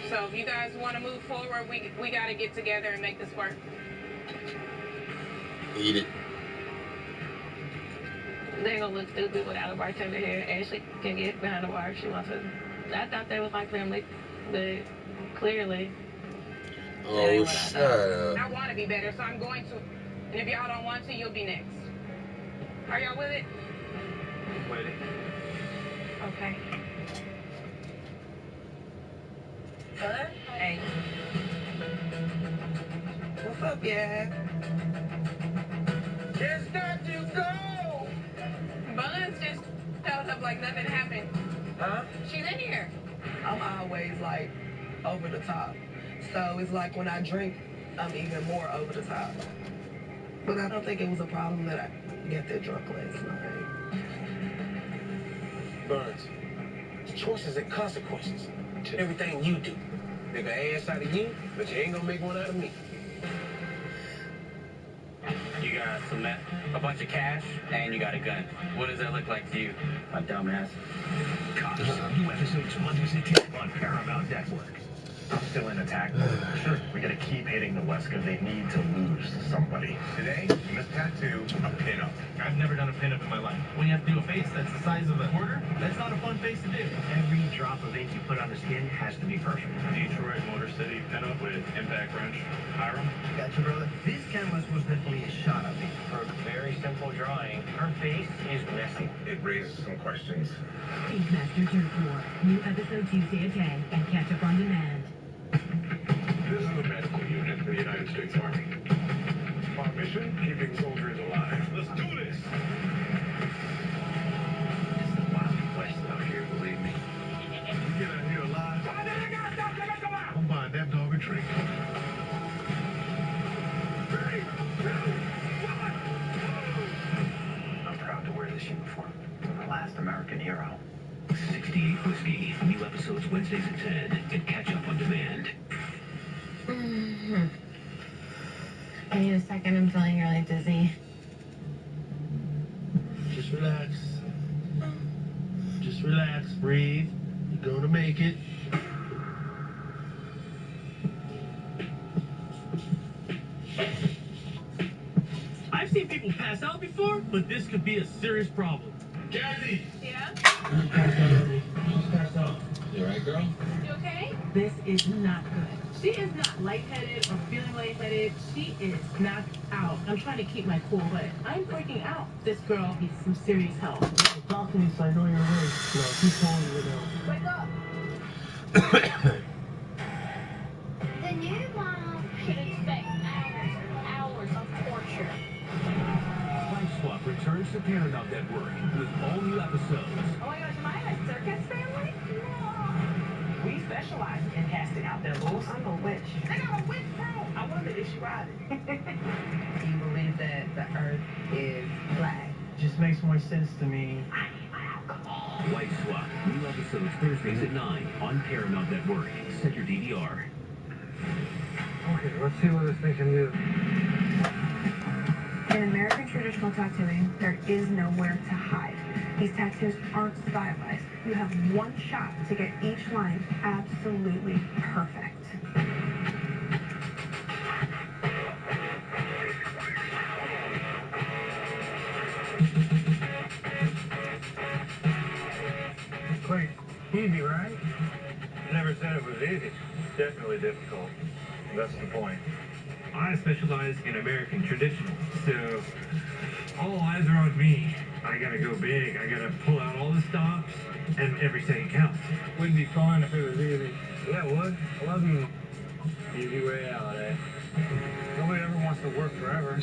K: So if you guys want to move forward, we got to get together and make this work.
P: Eat it.
T: They're gonna look stupid without a bartender here. Ashley can get behind the bar if she wants to. I thought they was like family, but clearly.
P: Oh, shut up.
K: I want to be better, so I'm going to. And if y'all don't want to, you'll be next. Are y'all with it?
H: With it.
K: Okay.
O: Bud? Hey. What's up, yeah?
H: Just got to go!
K: Buns just showed up like nothing happened.
H: Huh?
K: She's in here.
O: I'm always like over the top. So it's like when I drink, I'm even more over the top. But I don't think it was a problem that I got that drunk last night.
H: Buns, choices and consequences to everything you do. Make an ass out of you, but you ain't gonna make one out of me.
J: You got a bunch of cash, and you got a gun. What does that look like to you, a dumbass?
E: Cops, new episodes Mondays at 10 on Paramount Network.
U: I'm still in attack mode. Sure, we gotta keep hitting the West because they need to lose somebody.
A: Today, you must tattoo a pin-up.
U: I've never done a pin-up in my life.
V: When you have to do a face that's the size of a quarter, that's not a fun face to do.
U: Every drop of ink you put on the skin has to be perfect.
V: Detroit Motor City pin-up with impact wrench. Hiram?
U: Gotcha, brother. This canvas was definitely a shot at me. For a very simple drawing, her face is messy.
A: It raises some questions.
I: Beastmaster Dirt War. New episode Tuesday at 10 and catch up on demand.
A: This is a medical unit for the United States Army. Our mission, keeping soldiers alive. Let's do this! It's the Wild West out here, believe me. We get out here alive.
E: American hero. 68 Whiskey. New episodes Wednesdays at 10 and catch up on demand.
C: I need a second. I'm feeling really dizzy.
L: Just relax. Just relax. Breathe. You're gonna make it.
J: I've seen people pass out before, but this could be a serious problem.
L: Kathy!
K: Yeah?
L: She's passed out. You alright, girl?
K: You okay?
I: This is not good. She is not lightheaded or feeling lightheaded. She is knocked out. I'm trying to keep my cool, but I'm freaking out. This girl needs some serious help.
L: Talk to me so I know you're awake. No, keep calling me now.
I: Wake up!
D: The new mom should expect hours of torture.
E: Life Swap returns to Paramount Network with all new episodes.
I: Oh my gosh, am I in a circus family? We specialize in casting out devils. I'm a witch. They got a witch broom. I wonder if she riding.
O: Do you believe that the earth is black?
U: Just makes more sense to me.
E: Life Swap. New episodes Thursdays at 9 on Paramount Network. Set your DVR.
U: Okay, let's see what this thing can do.
N: In American traditional tattooing, there is nowhere to hide. These tattoos aren't stylized. You have one shot to get each line absolutely perfect.
U: Quick, easy, right? Never said it was easy. Definitely difficult. That's the point. I specialize in American traditional, so all eyes are on me. I gotta go big. I gotta pull out all the stops, and every second counts. Wouldn't be fun if it was easy. Yeah, it would. I love you. Easy way out, eh? Nobody ever wants to work forever.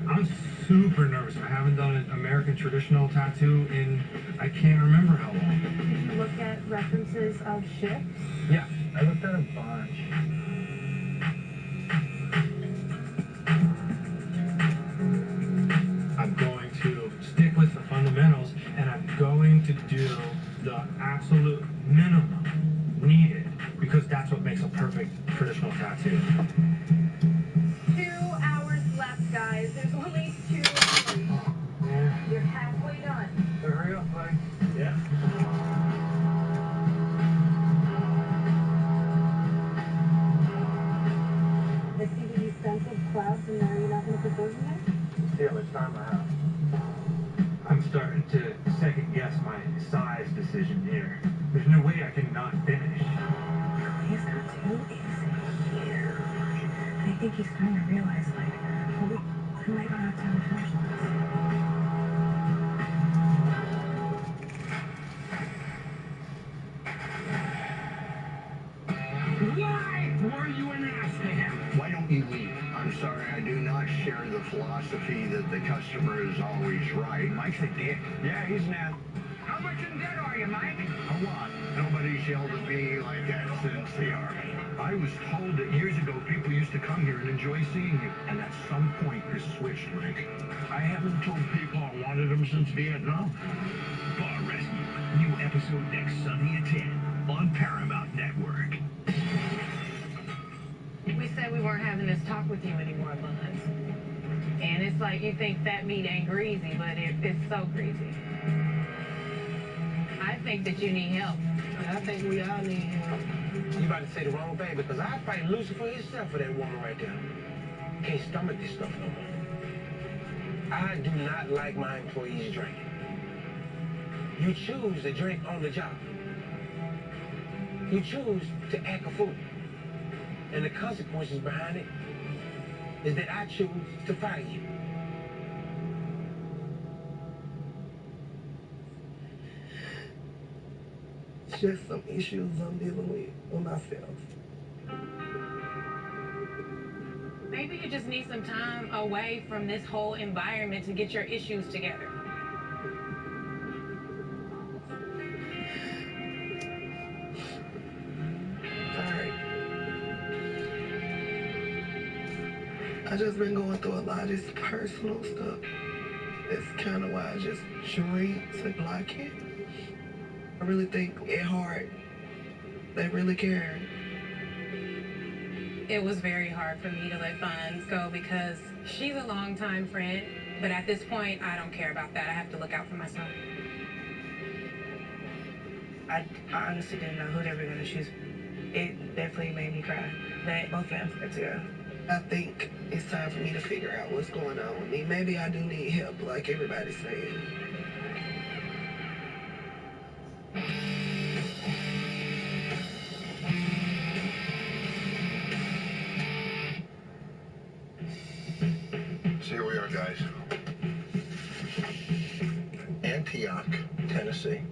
U: I'm super nervous. I haven't done an American traditional tattoo in, I can't remember how long.
N: Did you look at references of ships?
U: Yeah, I looked at a bunch. I'm going to stick with the fundamentals, and I'm going to do the absolute minimum needed, because that's what makes a perfect traditional tattoo.
N: 2 hours left, guys. There's only 2 hours.
U: Yeah.
N: You're halfway done.
U: So hurry up, buddy. Yeah.
N: The CBD stencil clouds, and now you're not going to put those in there?
U: See how much time I have. I'm starting to second guess my size decision here. There's no way I can not finish.
N: His tattoo is huge. And I think he's starting to realize, like, well, we might not have time to finish this.
S: Why were you an ass to him? Why don't you leave? I'm sorry, I do not share the philosophy that the customer is always right. Mike's a dick. Yeah, he's an ass. How much in debt are you, Mike? A lot. Nobody's yelled at me like that since the Army. I was told that years ago people used to come here and enjoy seeing you. And at some point this switched, Mike. I haven't told people I wanted them since Vietnam.
E: Bar Rescue. New episode next Sunday at 10 on Paramount Network.
C: We said we weren't having this talk with you anymore, Buns. And it's like you think that meat ain't greasy, but it's so greasy. I think that you need help.
H: I think we all need help. You about to say the wrong thing, because I'd fight Lucifer himself for that woman right there. Can't stomach this stuff no more. I do not like my employees drinking. You choose to drink on the job. You choose to act a fool. And the consequences behind it is that I choose to fire you. It's just some issues I'm dealing with myself.
C: Maybe you just need some time away from this whole environment to get your issues together.
H: Sorry. I just been going through a lot of this personal stuff.
F: That's kind of why I just joined to block it. I really think it hard. They really care.
K: It was very hard for me to let funds go because she's a longtime friend, but at this point, I don't care about that. I have to look out for myself.
F: I honestly didn't know who they were going to choose. It definitely made me cry that both families got to go. I think it's time for me to figure out what's going on with me. Maybe I do need help, like everybody's saying.
M: So here we are, guys. Antioch, Tennessee.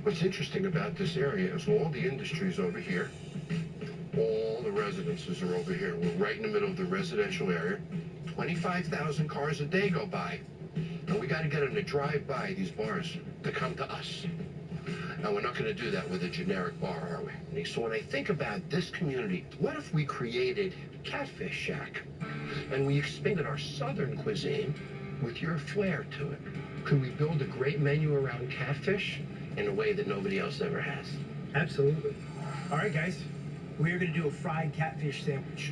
M: What's interesting about this area is all the industry's over here. All the residences are over here. We're right in the middle of the residential area. 25,000 cars a day go by. And we got to get them to drive by these bars to come to us. Now, we're not going to do that with a generic bar, are we? So when I think about this community, what if we created Catfish Shack and we expanded our southern cuisine with your flair to it? Could we build a great menu around catfish in a way that nobody else ever has?
Q: Absolutely. All right, guys. We are going to do a fried catfish sandwich.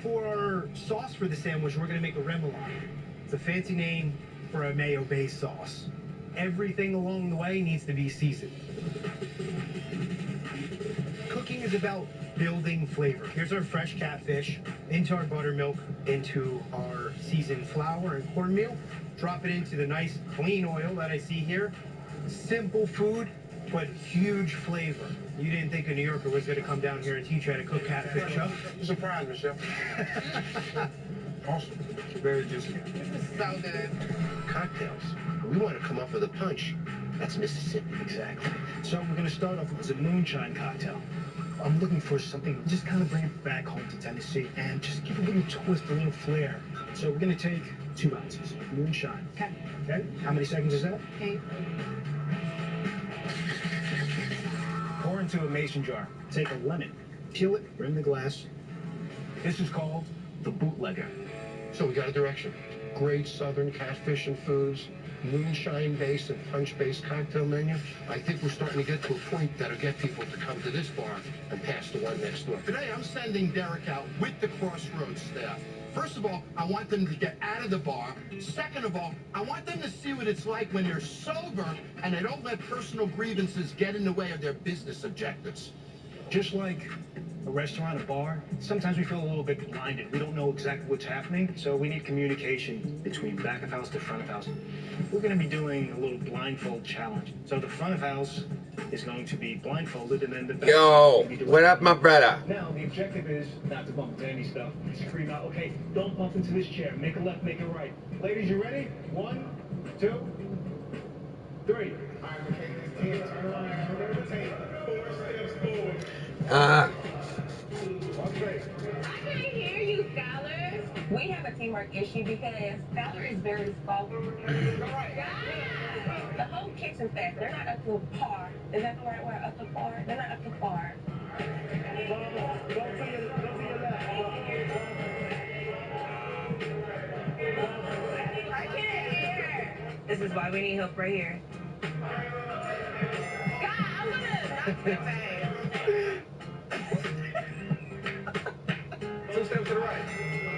Q: For our sauce for the sandwich, we're going to make a remoulade. It's a fancy name for a mayo-based sauce. Everything along the way needs to be seasoned. Cooking is about building flavor. Here's our fresh catfish into our buttermilk, into our seasoned flour and cornmeal. Drop it into the nice clean oil that I see here. Simple food, but huge flavor. You didn't think a New Yorker was going to come down here and teach you how to cook catfish, huh?
M: Surprise, Michelle. Awesome. Very juicy.
C: This is so good.
M: Cocktails. We want to come up with a punch. That's Mississippi.
Q: Exactly. So we're going to start off with a moonshine cocktail. I'm looking for something, just kind of bring it back home to Tennessee and just give a little twist, a little flair. So we're going to take 2 ounces moonshine.
C: Okay.
Q: Okay? How many seconds is that?
C: 8.
Q: Pour into a mason jar. Take a lemon, peel it, rim the glass. This is called the bootlegger.
M: So we got a direction. Great southern catfish and foods, moonshine-based and punch-based cocktail menu. I think we're starting to get to a point that'll get people to come to this bar and pass the one next door. Today, I'm sending Derek out with the Crossroads staff. First of all, I want them to get out of the bar. Second of all, I want them to see what it's like when they're sober and they don't let personal grievances get in the way of their business objectives.
Q: Just like a restaurant, a bar, sometimes we feel a little bit blinded. We don't know exactly what's happening, so we need communication between back of house to front of house. We're going to be doing a little blindfold challenge. So the front of house is going to be blindfolded, and then the back
P: Yo, what up, my brother?
Q: Now, the objective is not to bump into any stuff. Scream out, okay, don't bump into this chair. Make a left, make a right. Ladies, you ready? 1, 2, 3. All right, okay, 10, turn around, remember to take 4 steps forward.
K: I can't hear you, Scholar. We have a teamwork issue because Scholar is very spoken. The whole kitchen staff, they're not up to par. Is that the right word? Up to par? They're not up to par. I can't hear. This is why we need help right here. God, I'm gonna knock your face.
B: 2 steps to the right.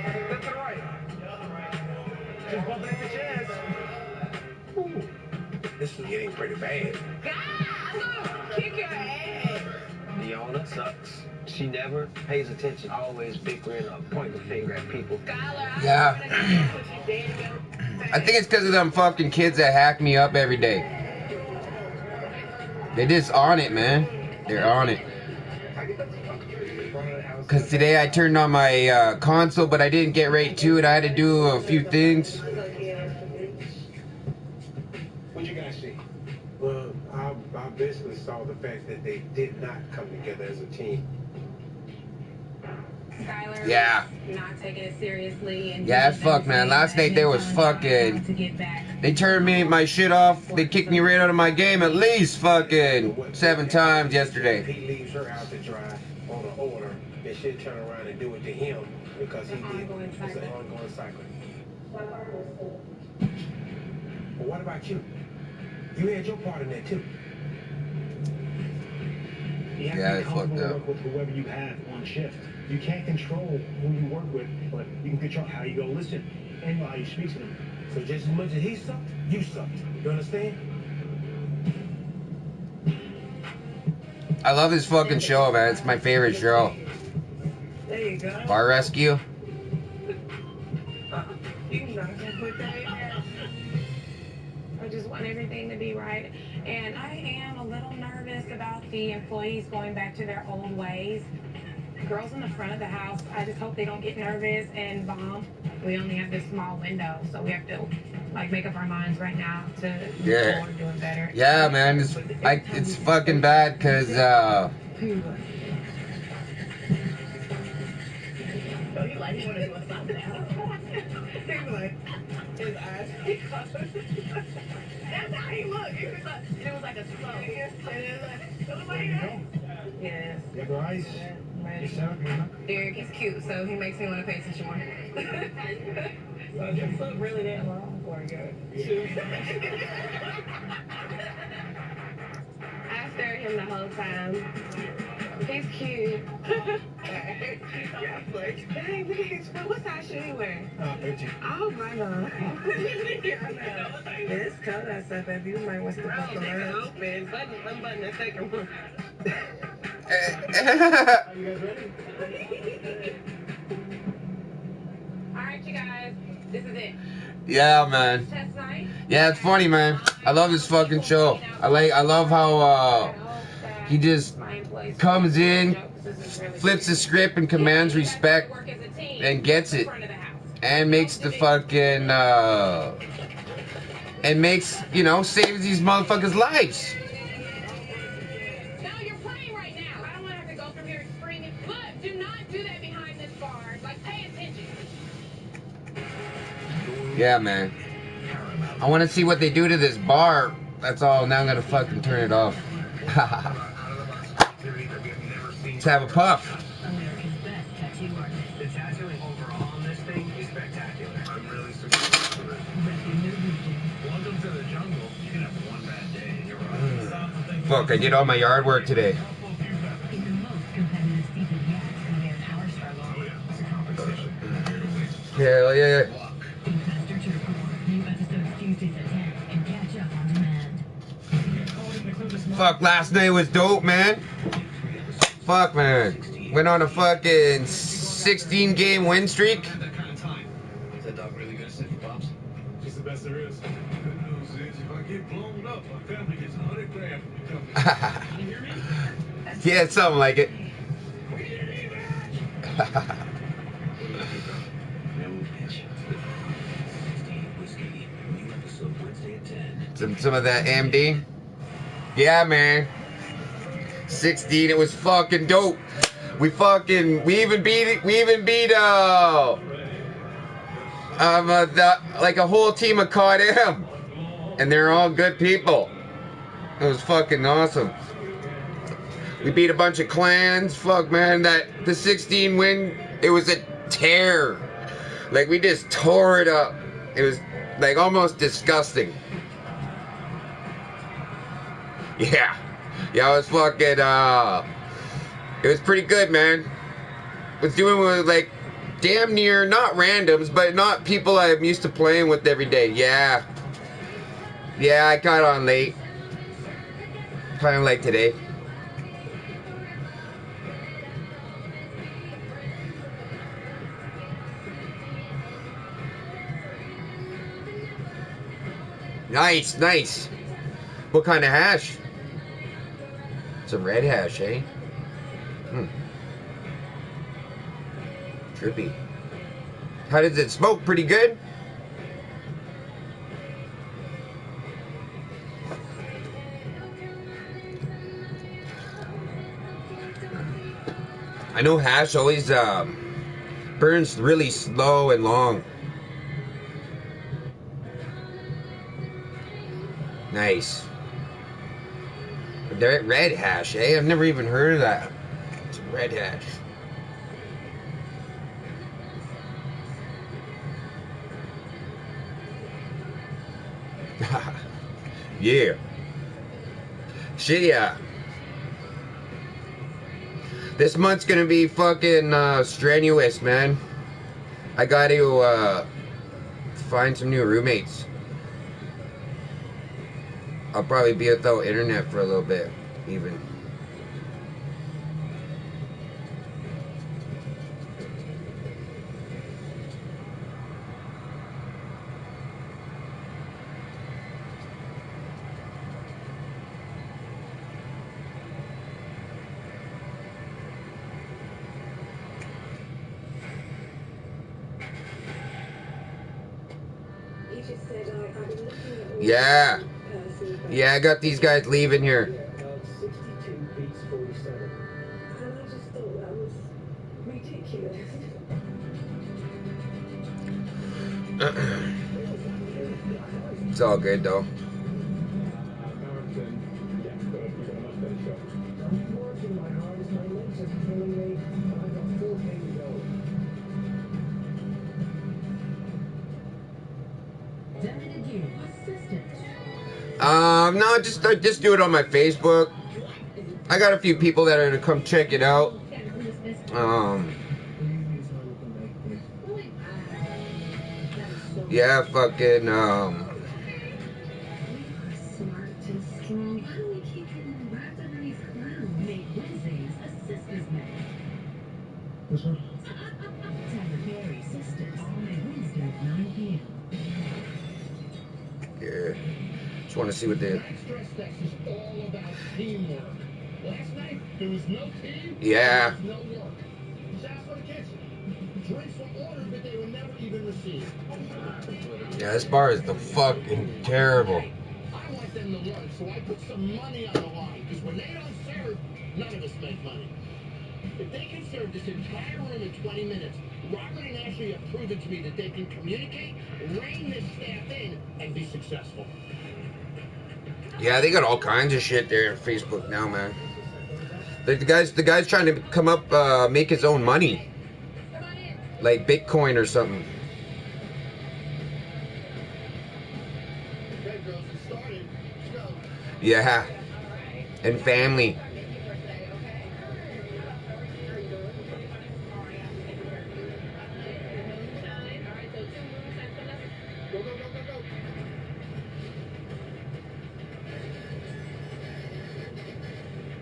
B: Step to the right. Just bump into chairs. Ooh. This is getting pretty bad.
K: God, I'm gonna kick your ass.
G: Deanna sucks. She never pays attention. Always bickering or pointing the finger at people.
P: Yeah. I think it's because of them fucking kids that hack me up every day. They just on it, man. They're on it. Because today I turned on my console, but I didn't get right to it. I had to do a few things.
B: What you guys see? Well, I basically saw the fact that they did not come together as a team.
K: Skylar,
P: Yeah.
K: not taking it seriously. And
P: Yeah, that's fucked, man. Last night they was fucking... They turned my shit off. They kicked me right out of my game at least fucking 7 times yesterday.
B: He leaves her out to dry on an order, and she'll turn around and do it to him because he did. It's an ongoing cycle.
R: But what about you? You had your part in that too. You have to be comfortable to work with whoever you have on shift. You can't control who you work with, but you can control how you go listen and how you speak to them. So just as much as he sucked, you sucked. You understand?
P: I love this fucking show, man. It's my favorite show.
F: There you go.
P: Bar Rescue.
F: You know, put that in there. I just want everything to be right. And I am a little nervous about the employees going back to their old ways. Girls in the front of the house, I just hope they don't get nervous and bomb. We only have this small window, so we have to like make up our minds right now to move forward doing better.
P: Yeah, man. It's fucking bad because
F: Oh, you like, you want to do a stop now? He was like, his eyes. That's how he looked. It was like a slow. It was like, yes.
R: You have your eyes.
F: Derek is cute, so he makes me want to pay attention more. So your foot really that long for you? I stared at him the whole time. He's cute. Hey, bitch, what size shoe you wearing?
R: 13.
F: Oh my God. It's cold outside, baby. You might want to buckle up. Unbutton the second one.
R: Are you guys ready?
F: Alright, you guys. This is it.
P: yeah, man.
F: Test night.
P: Yeah, it's funny, man. I love this fucking show. I love how he just comes in, flips the script and commands respect and gets it. And makes the fucking and makes, you know, saves these motherfuckers' lives.
F: No, you're playing right now. I don't want to have to go from here screaming. Look, do not do that behind this bar. Like, pay attention.
P: Yeah, man. I want to see what they do to this bar. That's all. Now I'm gonna fucking turn it off. Let's have a puff.
E: The tattooing overall on this thing is spectacular. I'm really successful with it. Welcome to the jungle. You can have one bad day and you're right.
P: Fuck, I did all my yard work today. Hell yeah. Fuck, last night was dope, man. Fuck, man. Went on a fucking 16-game win streak.
M: Is that dog really good at sniffing pops? She's the best there is. Good news is, if I get blown up, my family gets 100 grand from the company. Can you hear me?
P: Yeah, it's something like it. Some of that AMD. Yeah, man. 16, it was fucking dope. We even beat like a whole team of COD-M. And they're all good people. It was fucking awesome. We beat a bunch of clans. Fuck, man, the 16 win, it was a tear. Like, we just tore it up. It was like almost disgusting. Yeah. Yeah, it was fucking, it was pretty good, man. Was doing with, like, damn near, not randoms, but not people I'm used to playing with every day. Yeah. Yeah, I got on late. Kind of like today. Nice, nice. What kind of hash? It's a red hash, eh? Trippy. How does it smoke? Pretty good? I know hash always burns really slow and long. Nice. Red hash, eh? I've never even heard of that. It's red hash. Yeah. Shit, yeah. This month's gonna be fucking strenuous, man. I gotta find some new roommates. I'll probably be without internet for a little bit, even. Yeah. Yeah, I got these guys leaving here.
L: 62 beats 47. And I just thought that was ridiculous.
P: It's all good though. No, just do it on my Facebook. I got a few people that are gonna come check it out. Yeah, fucking yeah. Just want to see what they.
B: Last night, there was no team.
P: Yeah.
B: There was no work. Shots for the kitchen. Drinks were ordered, but they were never even received.
P: Yeah, this bar is the fucking terrible.
B: I want them to learn, so I put some money on the line. Because when they don't serve, none of us make money. If they can serve this entire room in 20 minutes, Robert and Ashley have proven to me that they can communicate, rein this staff in, and be successful.
P: Yeah, they got all kinds of shit there on Facebook now, man. The guy's trying to come up, make his own money, like Bitcoin or something. Yeah, and family.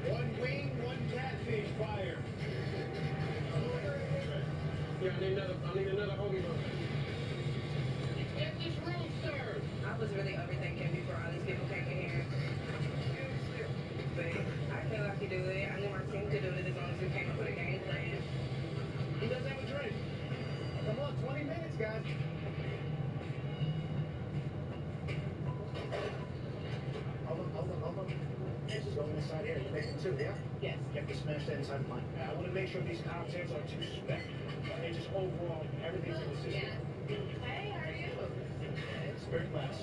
B: One wing, one catfish, fire.
H: Yeah, I need another ojibawe.
B: Get this room served.
F: I was really overthinking before all these people came in here. But I feel I could do it. I knew my team could do it as long as we came up with a game plan.
B: Who doesn't have a drink? Come on, 20 minutes, guys. Hold on. This is going inside here. You making two, yeah? Yes. You have to smash that inside the line. I want to make sure these cocktails are too spec. And just overall, everything's in the system.
F: Yeah. Hey, how are you?
B: Spirit glass.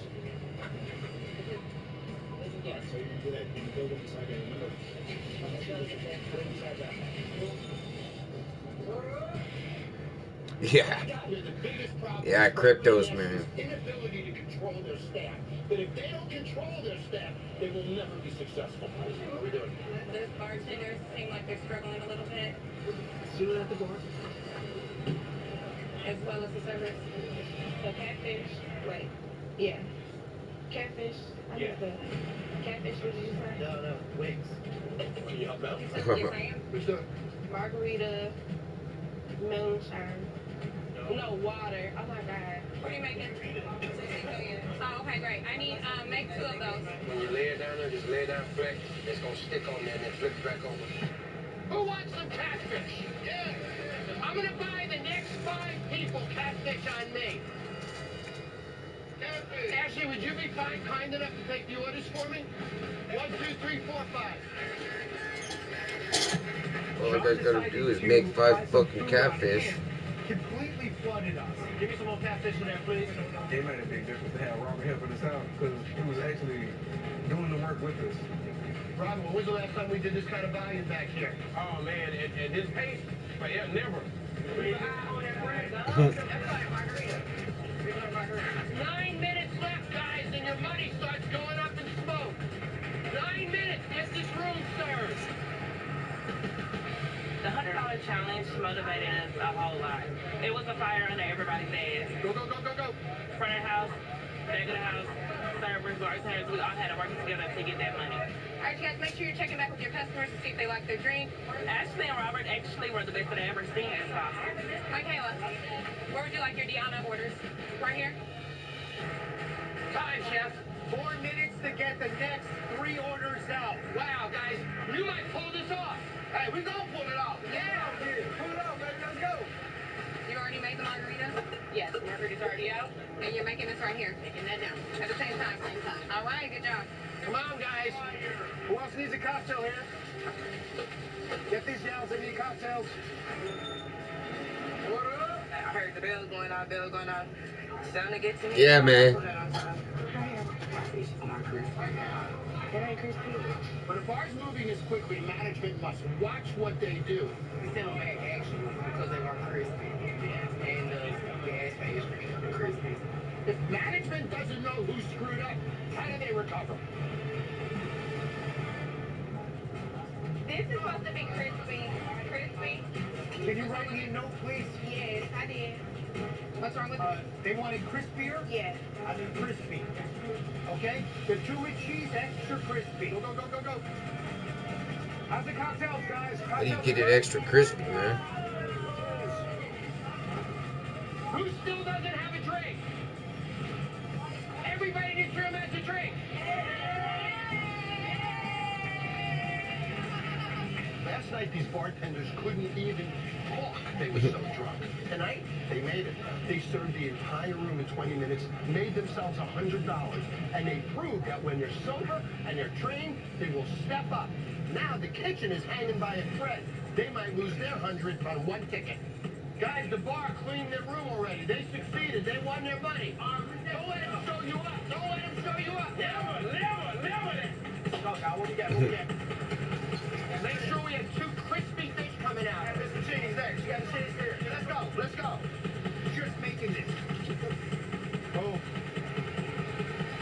B: Yes. So you can do that. You can build it inside there. Remember? Put it inside that.
P: Yeah. Yeah, cryptos, man.
B: Inability to control their staff. But if they don't control their staff, they will never be successful. What are we doing?
K: The bartenders seem like they're struggling a little bit,
B: See you at the door.
K: as well as the servers. So catfish.
F: Wait. Yeah. Catfish. I
B: Yeah.
F: need the catfish. What did you say?
B: No. Wings. Can you help out?
K: Yes, I am.
B: Who's doing?
F: Margarita, moonshine. No water. Oh my God.
K: What are you making? Oh, okay, great. I need, make 2 of those.
H: When you lay it down there, just lay it down flat. It's gonna stick on there and then flip it back over.
B: Who wants some catfish? Yeah. I'm gonna buy the next 5 people catfish on me. Catfish. Ashley, would you be kind enough to take the orders for me? 1, 2, 3, 4, 5.
P: All I guys gotta do is make 5 fucking catfish.
B: Completely flooded us. Give me some more catfish in there, please.
U: It made a big difference to have Robert helping us out because he was actually doing the work with us.
B: Robert, when was the last time we did this kind of volume back here?
H: Oh man, at this pace, but yeah, never.
B: 9 minutes left, guys, and your money's
K: challenge motivated us a whole lot. It was a fire under everybody's ass.
S: Go, go, go, go, go.
K: Front of the house, back of the house, servers, bartenders, we all had to work together to get that money.
C: All right, you guys, make sure you're checking back with your customers to see if they like their drink.
K: Ashley and Robert actually were the best that I ever seen at sauce.
C: Michaela, where would you like your Deanna orders? Right here?
S: Time, chef.
Q: 4 minutes to get the next 3 orders out.
S: Wow, guys, you might pull this off.
Q: Hey, we gonna pull it off.
C: Yeah.
Q: Pull it off, baby. Let's go.
C: You already made the margarita?
K: Yes, margarita's already out.
C: And you're making this right here. Making that now. At the same time. Same time. All right, good job.
S: Come on, guys.
Q: Who else needs a cocktail here? Get these gals, they need cocktails. Order up.
F: I heard the bell going off, It's starting to get to me.
P: Yeah, man.
F: It ain't crispy.
S: When a bar's moving as quickly, management must watch what they do.
F: We sent them back actually because they weren't crispy. And we asked for extra crispy.
S: If management doesn't know who screwed up, how do they recover?
C: This is supposed to be crispy. Crispy?
Q: Can you write me a note, please?
C: Yes, I did. What's wrong with it?
Q: They wanted crispier?
C: Yes.
Q: I did crispy. Okay? The 2 with cheese, extra crispy.
S: Go, go, go, go, go.
Q: How's the cocktails, guys?
P: How do you get it extra crispy, man?
S: Who still doesn't have a drink? Everybody in this room has a drink. Last night, these bartenders couldn't even talk. They were so drunk. Tonight, they made it. They served the entire room in 20 minutes, made themselves $100, and they proved that when they're sober and they're trained, they will step up. Now the kitchen is hanging by a thread. They might lose their 100 on 1 ticket. Guys, the bar cleaned their room already. They succeeded. They won their money. Don't let them show you up. Don't let them show you up. Never.
Q: Go, now, what do you got? What do you got?
S: Make sure we have 2 crispy fish coming out.
Q: There's the cheese there. She got the cheese here.
S: Let's go. Let's go.
Q: Just making this. Oh.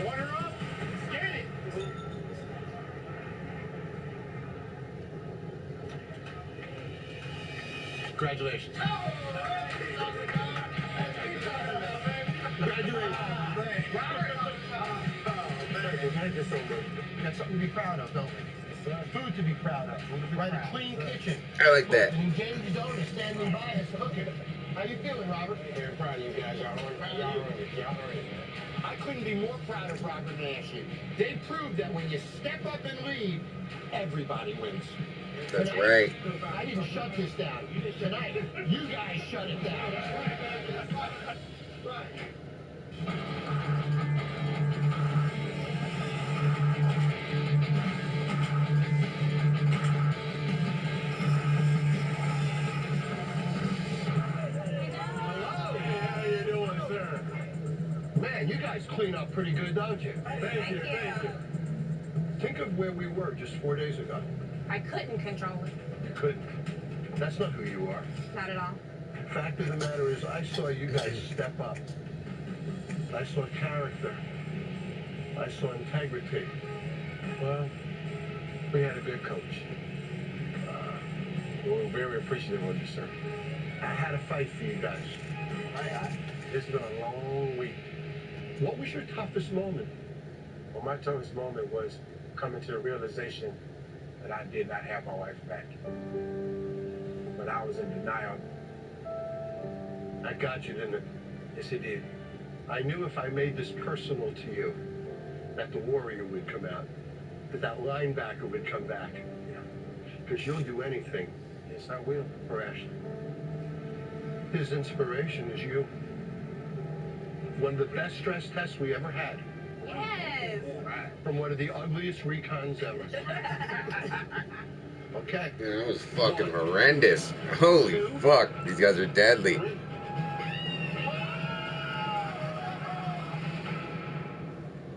Q: Order up. Get it.
S: Congratulations. Congratulations. That's something to be proud of, don't we? Food to be proud of. Right, a clean kitchen.
P: I like that.
S: An engaged owner standing by us cooking. How you feeling, Robert? Very proud of you guys. Y'all I couldn't be more proud of Robert and Ashley. They proved that when you step up and lead, everybody wins.
P: That's
S: Tonight,
P: right.
S: I didn't shut this down. Tonight, you guys shut it down. Man, you guys clean up pretty good, don't you?
C: Thank you.
S: Think of where we were just 4 days ago.
C: I couldn't control it.
S: You couldn't. That's not who you are.
C: Not at all.
S: Fact of the matter is, I saw you guys step up. I saw character. I saw integrity.
H: Well, we had a good coach. We're very appreciative of you, sir.
S: I had a fight for you guys.
H: It's been a long week.
S: What was your toughest moment?
H: Well, my toughest moment was coming to the realization that I did not have my wife back. But I was in denial.
S: I got you, didn't it?
H: Yes, it did.
S: I knew if I made this personal to you, that the warrior would come out, that linebacker would come back. Because you'll do anything.
H: Yes, I will.
S: For Ashley. His inspiration is you. One of the best stress tests we ever had.
C: Yes.
S: From one of the ugliest recons ever. Okay.
P: Yeah, that was fucking horrendous. Holy fuck. These guys are deadly.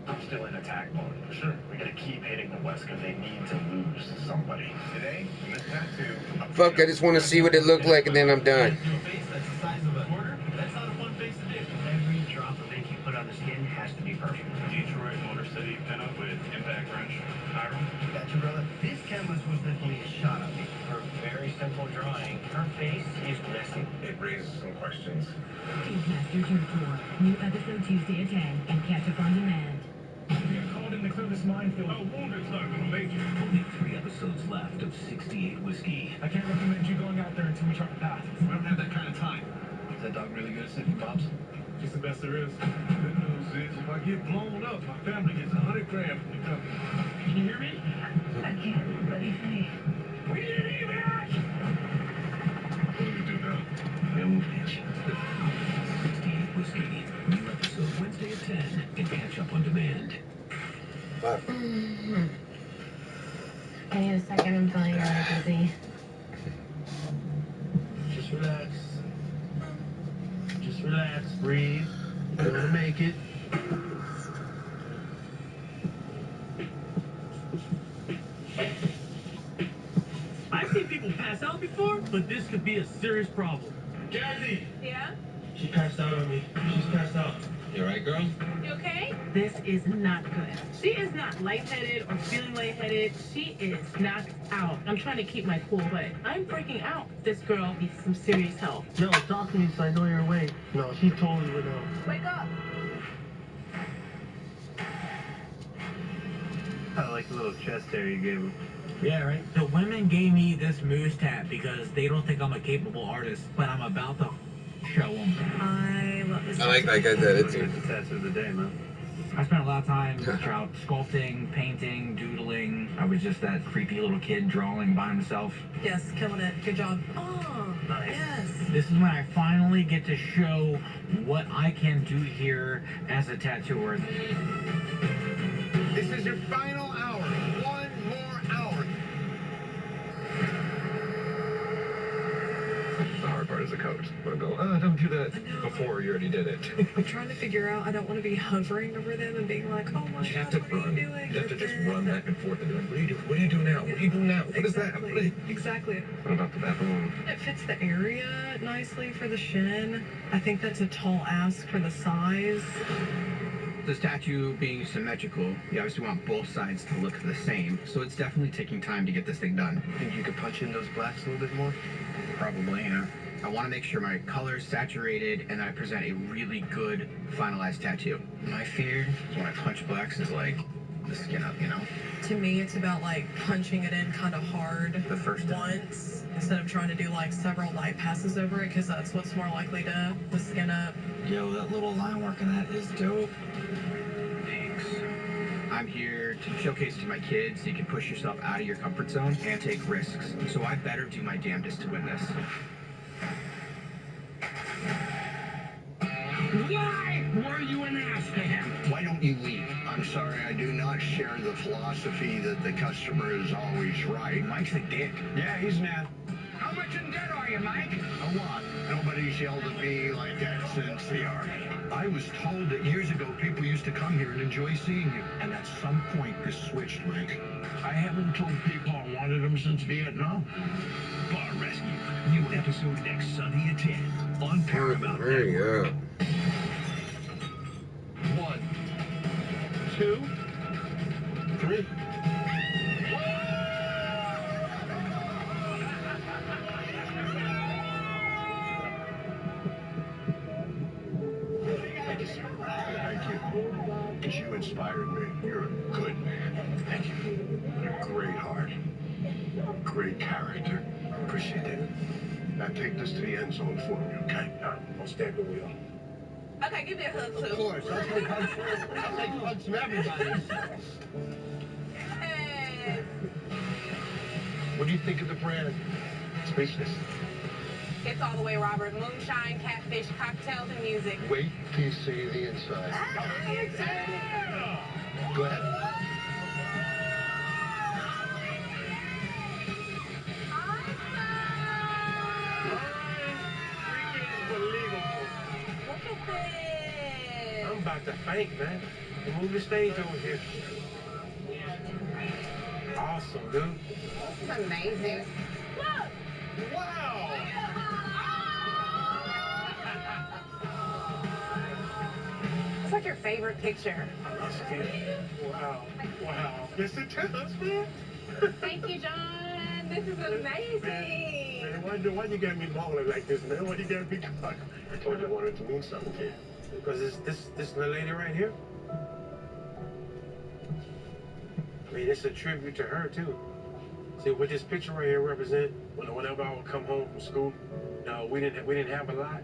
E: I'm still in attack mode. Sure. We gotta keep hitting the West because they need to lose somebody. Today, this tattoo.
P: Fuck, I just want to see what it looked like and then I'm done.
E: That's not a fun face to do. Every drop of ink you put on the skin has to be perfect. Detroit, Motor City, pinup with impact wrench. Hiram? Got you, brother. This canvas was the police shot at me for a very simple beautiful drawing. Her face is messy.
A: It raises some questions.
T: Cast your tube tour. New episode Tuesday at 10 and catch up on demand.
R: We are called in to clear this minefield. Oh, wounded's not gonna make it.
E: Only 3 episodes left of 68 Whiskey.
R: I can't recommend you going out there until we chart the path.
E: We don't have that kind of time. Is that dog really good at sniffing pops?
R: It's the best there is. Good news is, if I get blown up, my family gets 100 grand from the company. Can you hear me?
L: I can't, but he's me.
R: We need an evac! What do we do now?
E: Film pitch. 68 Whiskey. New episode Wednesday at 10 and catch up on demand.
D: I need a second. I'm feeling really dizzy.
E: Just relax. Just relax. Breathe. You're gonna make it.
J: I've seen people pass out before, but this could be a serious problem.
E: Jazzy!
K: Yeah?
E: She passed out on me. She's passed out. You alright, girl?
K: You okay?
I: This is not good. She is not lightheaded or feeling lightheaded. She is knocked out. I'm trying to keep my cool, but I'm freaking out. This girl needs some serious help.
E: Yo, talk to me so I know you're awake. No, she totally would know.
K: Wake up.
E: I like the little chest hair you gave him.
J: Yeah, right? The women gave me this moose tat because they don't think I'm a capable artist, but I'm about to show them.
N: I love this.
P: I like that guy's attitude.
E: It's the tattoo of the day, man.
J: I spent a lot of time throughout sculpting, painting, doodling. I was just that creepy little kid drawing by himself.
N: Yes, killing it. Good job. Oh,
E: Nice.
N: yes.
J: This is when I finally get to show what I can do here as a tattooer.
B: This is your final hour. One more hour.
A: The hard part is the code. You want to go, don't do that before you already did it.
N: I'm trying to figure out, I don't want to be hovering over them and being like, oh my
A: You have
N: God,
A: to
N: what are
A: run.
N: you doing?
A: You have to just run back and forth and be like, what do you do? What do you do now? What do you do now? What is that? What,
N: Exactly.
A: what about the baboon?
N: It fits the area nicely for the shin. I think that's a tall ask for the size.
V: The statue being symmetrical, you obviously want both sides to look the same, so it's definitely taking time to get this thing done.
E: Think you could punch in those blacks a little bit more?
V: Probably, yeah. I want to make sure my color's saturated and I present a really good finalized tattoo. My fear is when I punch blacks is like the skin up, you know?
N: To me, it's about like punching it in kind of hard
V: The first time.
N: once instead of trying to do like several light passes over it, because that's what's more likely to the skin up.
V: Yo, that little line work in that is dope. Thanks. I'm here to showcase to my kids you can push yourself out of your comfort zone and take risks. So I better do my damnedest to win this.
S: Why were you an ass to him?
M: Why don't you leave? I'm sorry, I do not share the philosophy that the customer is always right.
V: Mike's a dick.
B: Yeah, he's mad.
S: How much in debt are you, Mike?
M: A lot. Nobody's yelled at me like that since the army. I was told that years ago people used to come here and enjoy seeing you. And at some point this switched, Mike.
R: I haven't told people I wanted them since Vietnam. Bar Rescue. New episode next Sunday at 10 on Paramount.
P: There you go.
B: 1, 2, 3.
M: Thank you. Because you inspired me. You're a good man. Thank you. You're a great heart. Great character. Appreciate it. Now take this to the end zone for me, okay? I'll stand the wheel.
K: Okay, give me a hug, too.
B: Of course. I'll take hugs from everybody.
K: Hey.
B: What do you think of the brand?
M: Speechless.
K: It's all the way, Robert. Moonshine, catfish, cocktails, and music.
M: Wait till you see the inside. Go ahead.
K: Look at this.
H: I'm about to faint, man. Move the stage over here. Awesome, dude.
K: This is amazing.
B: Wow.
K: It's like your favorite picture.
B: Wow. Wow. Yes, it does, man.
K: Thank you, John. This is amazing.
M: Man, why you got me balling like this, man? Why you got me caught? I told you I wanted to mean something to you.
H: Because this the lady right here. I mean, it's a tribute to her too. See what this picture right here represent? Whenever I would come home from school, we didn't have a lot.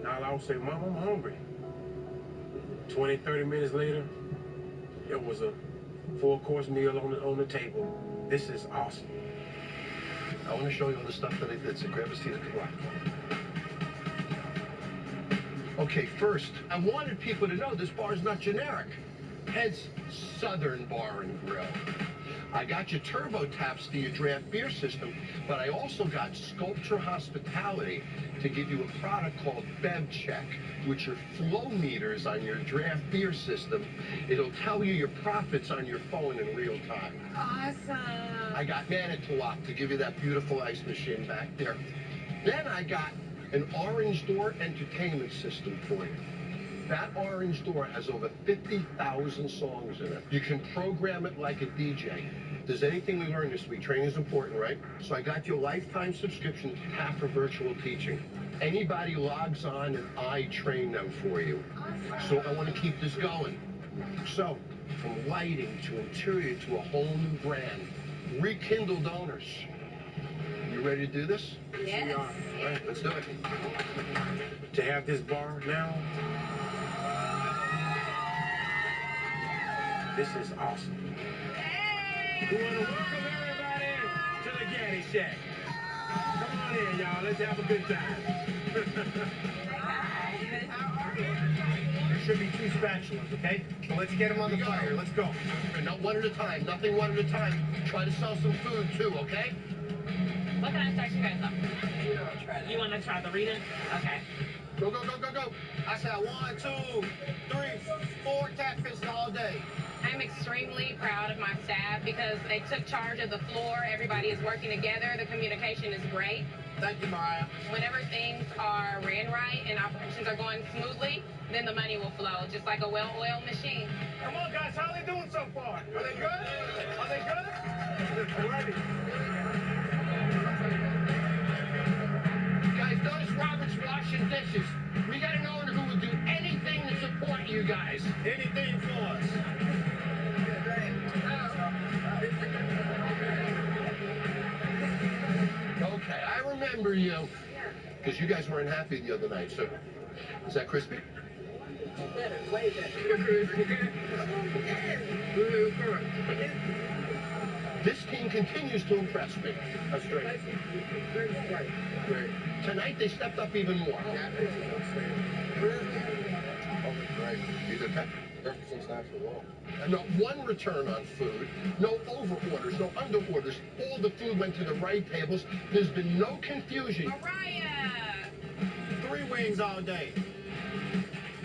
H: Now I would say, Mom, I'm hungry. 20, 30 minutes later, it was a 4-course meal on the table. This is awesome.
M: I want to show you all the stuff that I did, so grab a seat at the block. Okay, first, I wanted people to know this bar is not generic. Hence, Southern Bar and Grill. I got you turbo taps to your draft beer system, but I also got Sculpture Hospitality to give you a product called Bev Check, which are flow meters on your draft beer system. It'll tell you your profits on your phone in real time.
K: Awesome.
M: I got Manitowoc to give you that beautiful ice machine back there. Then I got an Orange Door entertainment system for you. That Orange Door has over 50,000 songs in it. You can program it like a DJ. If there's anything we learned this week, training is important, right? So I got you a lifetime subscription to half for virtual teaching. Anybody logs on and I train them for you. So I want to keep this going. So, from lighting to interior to a whole new brand, rekindled owners. You ready to do this?
K: Yes.
M: All right, let's do it.
H: To have this bar now, this is awesome.
K: Hey!
H: We want to welcome everybody to the Gaddy Shack. Come on in, y'all. Let's have a good time.
Q: There should be 2 spatulas, okay? So let's get them on the fire. Let's go.
M: Not one at a time. Nothing one at a time. Try to sell some food, too, okay?
K: What can I start you guys off? You want to try the reading? Okay.
M: Go, go, go, go, go.
Q: I said 1, 2, 3, 4 catfish all day.
K: I'm extremely proud of my staff because they took charge of the floor. Everybody is working together. The communication is great.
Q: Thank you, Mariah.
K: Whenever things are ran right and operations are going smoothly, then the money will flow, just like a well-oiled machine.
Q: Come on, guys. How are they doing so far? Are they good? Are they good? All righty.
M: Guys, notice Robert's washing dishes. We got an owner who would do anything to support you guys.
Q: Anything for us.
M: Okay, I remember you. Because you guys weren't happy the other night, so... Is that crispy?
Q: Way better.
M: This team continues to impress me.
Q: That's great.
M: Great. Tonight they stepped up even more. Right. You good, Pat? Not one return on food, no over orders, no under orders. All the food went to the right tables. There's been no confusion.
K: Mariah!
Q: 3 wings all day.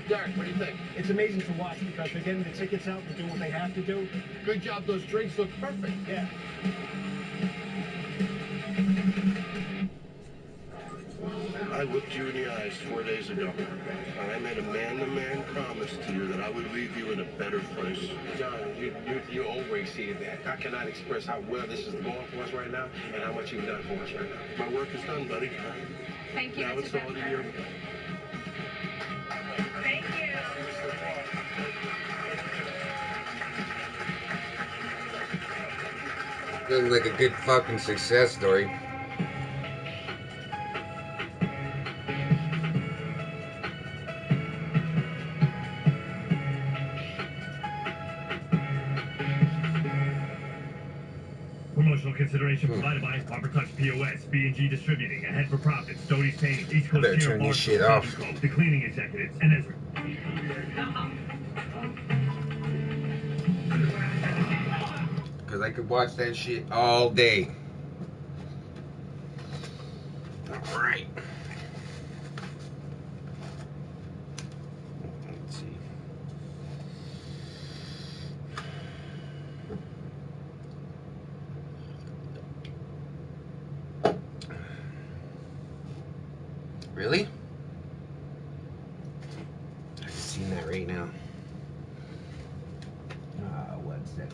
M: Derek, what do you think?
Q: It's amazing to watch because they're getting the tickets out, they're doing what they have to do.
M: Good job. Those drinks look perfect.
Q: Yeah.
M: I looked you in the eyes 4 days ago, and I made a man-to-man promise to you that I would leave you in a better place.
H: John, you overexceeded that. I cannot express how well this is going for us right now and how much you've done for us right now.
M: My work is done, buddy.
K: Thank you.
M: Now it's all in your...
K: Thank you.
P: Feels like a good fucking success story.
G: Promotional consideration provided by Barber Touch POS, B&G Distributing, Ahead for Profit, Stody's Painting, East Coast
P: Better
G: Care,
P: turn this
G: Barstool,
P: shit off.
G: Southern Co, The Cleaning Executives, and Ezra.
P: Because I could watch that shit all day. Alright. Let's see. Really? I haven't seen that right now. One sec.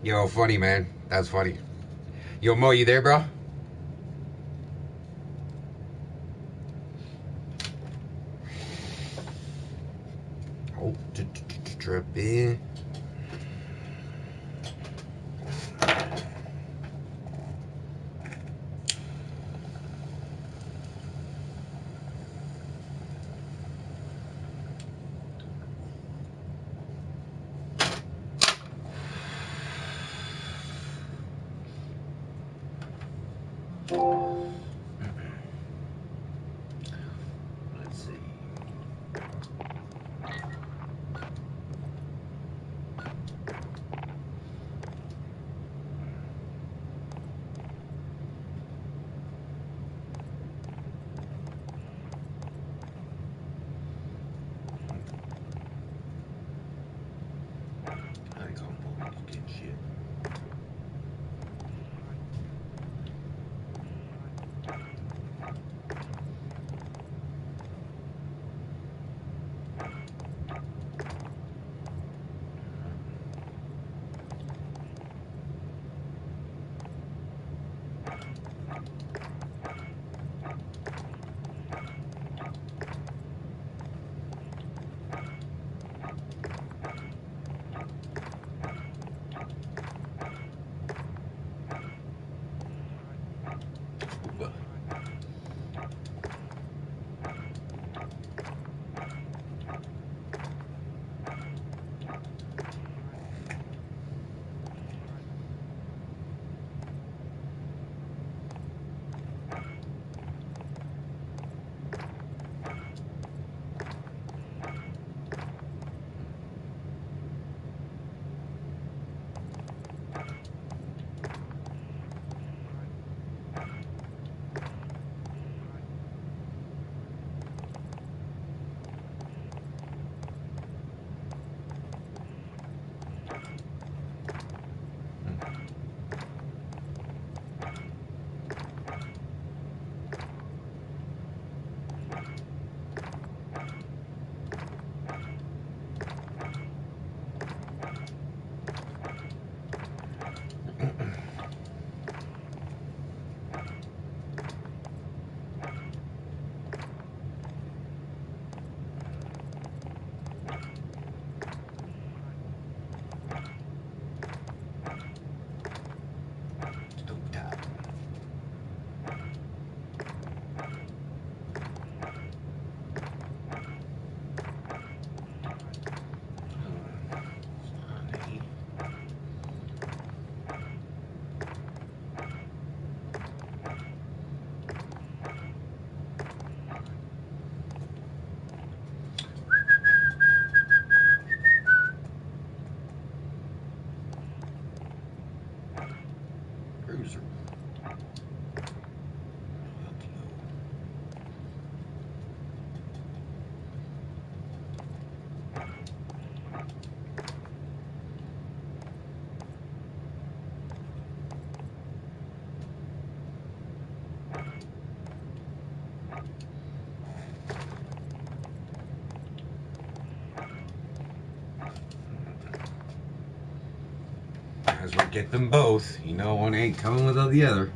P: Yo, funny, man. That's funny. Yo, Mo, you there, bro? Oh, tripping. Let's see. I ain't gonna move this good shit. Cruiser. As we get them both, you know, one ain't coming without the other.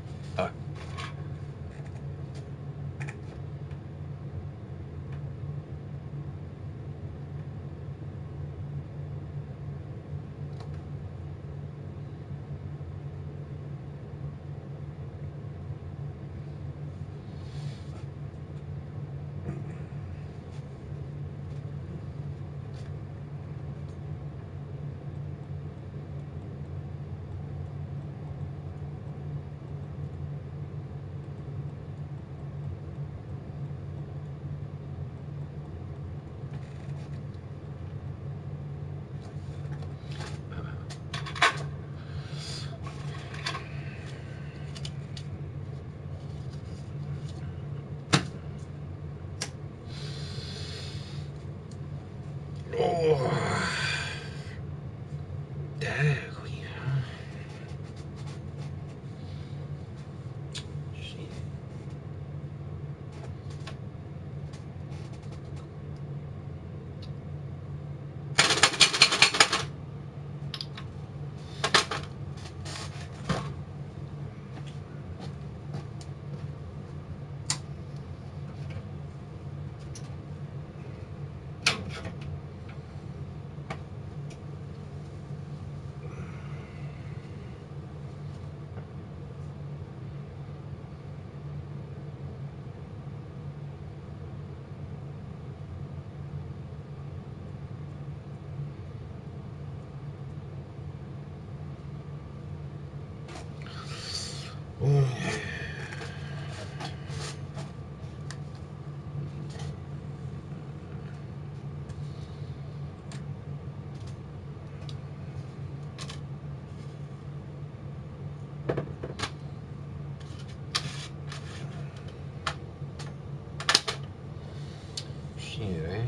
P: Shit, eh?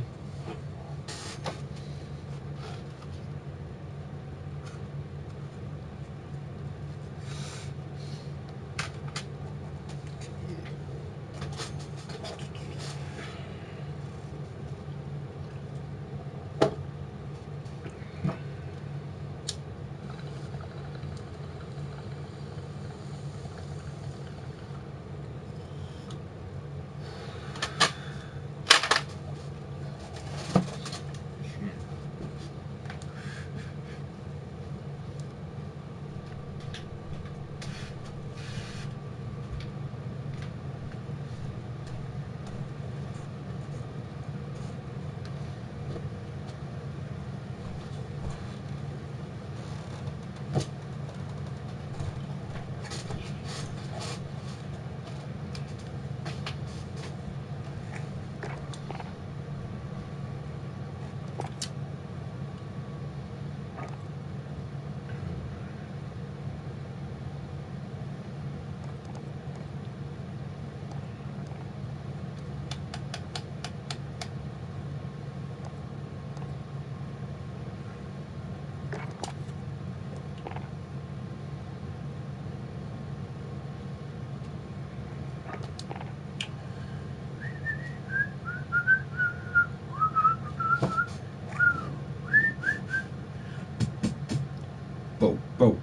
P: Boom.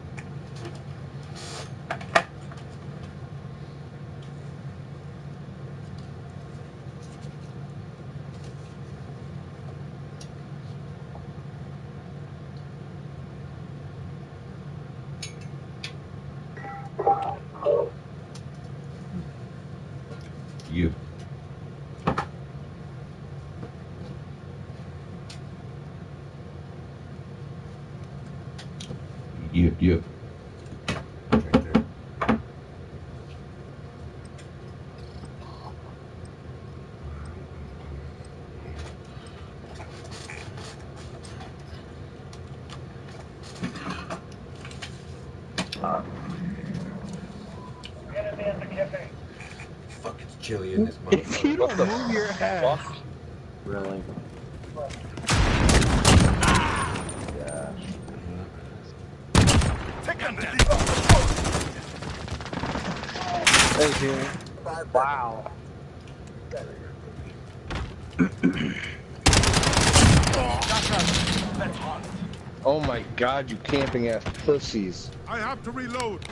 P: You. Yep. Right there. Fuck, it's chilly in this motherfucker.
O: If you don't move your ass.
U: Really?
O: Thank you. Wow. Oh my god, you camping ass pussies.
B: I have to reload.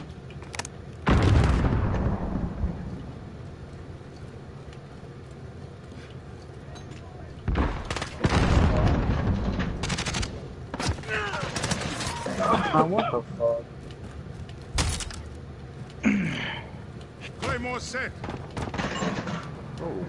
U: What the fuck?
B: Claymore set.
U: Oh.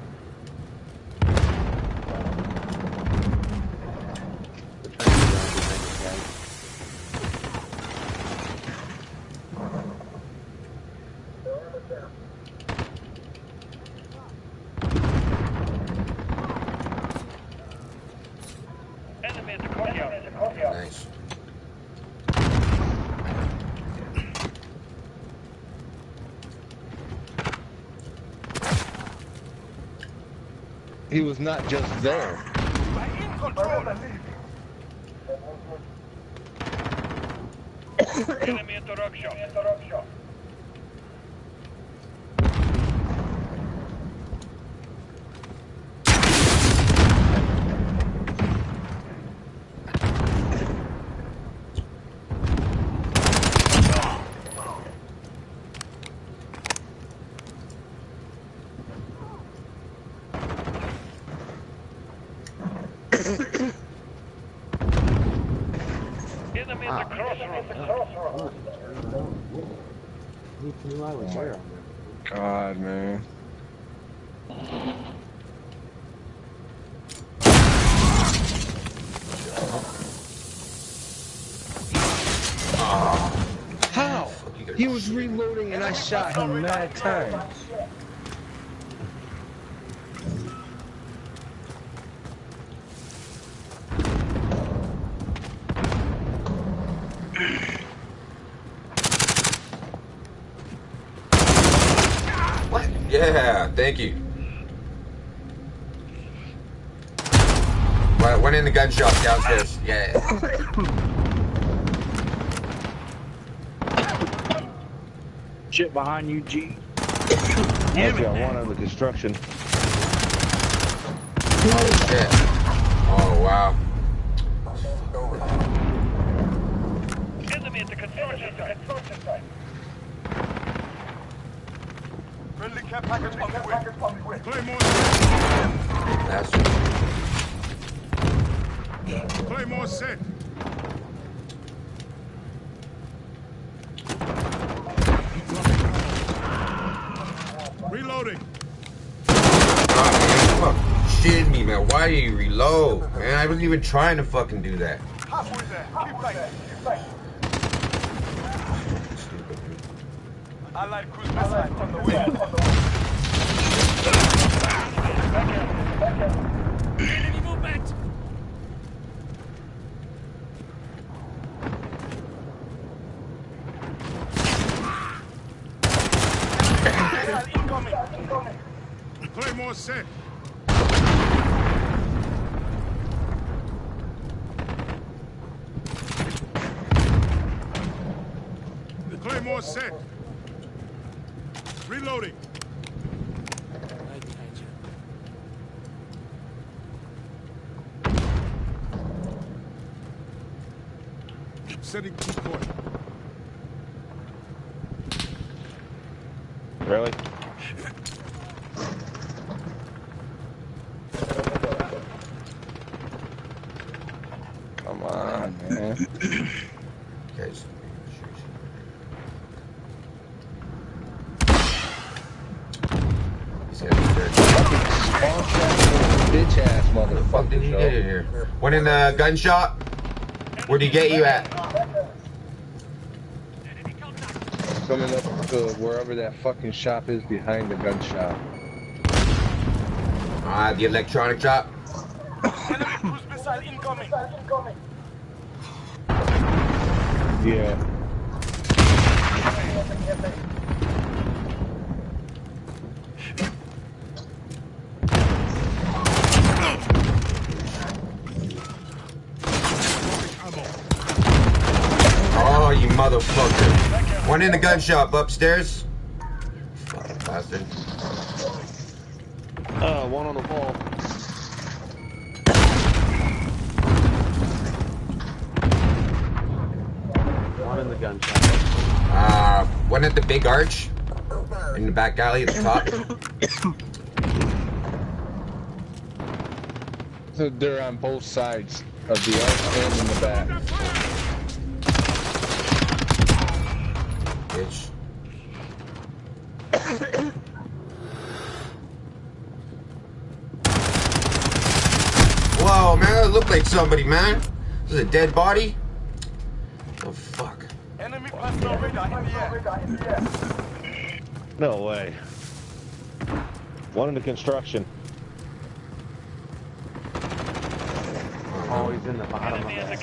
P: Nice.
O: He was not just there.
B: Enemy interruption. Enemy at the crossroads.
U: He knew I was there.
O: God, man.
P: How?
O: He was reloading and I shot him mad times.
P: What? Yeah, thank you. Right, one in the gun shop downstairs. Yeah.
U: Shit behind you, G.
O: I got one under construction.
P: Oh shit. Oh wow.
E: Enemy at the construction site. Friendly care package on the way. Claymore.
P: That's
E: Claymore set. Reloading.
P: Shitting me, man. Why do you reload? Man, I wasn't even trying to fucking do that.
E: Halfway there. Keep fighting.
P: Stupid, dude.
E: Allied cruise missile on the way. Enemy movement. Incoming. Claymore set. The Claymore set. Reloading. Right behind you. Setting decoy.
O: Really? Come on, man.
P: Guys.
O: Bitch ass
P: What the fuck did
O: motherfucker.
P: you get in here? One in the gun shop? Where'd he get you at?
O: Coming up to wherever that fucking shop is behind the gun shop.
P: The electronic shop?
E: Enemy cruise missile incoming.
O: Yeah.
P: Oh, you motherfucker. One in the gun shop upstairs. Fucking bastard.
O: One on the wall.
U: One in the gun shop.
P: One at the big arch. In the back alley at the top.
O: So they're on both sides of the arch and in the back.
P: Bitch. Whoa, man, that looked like somebody, man. This is a dead body? Oh, fuck.
E: Enemy personal radar in the air.
U: No way. One in the construction. Oh, he's in the bottom of that.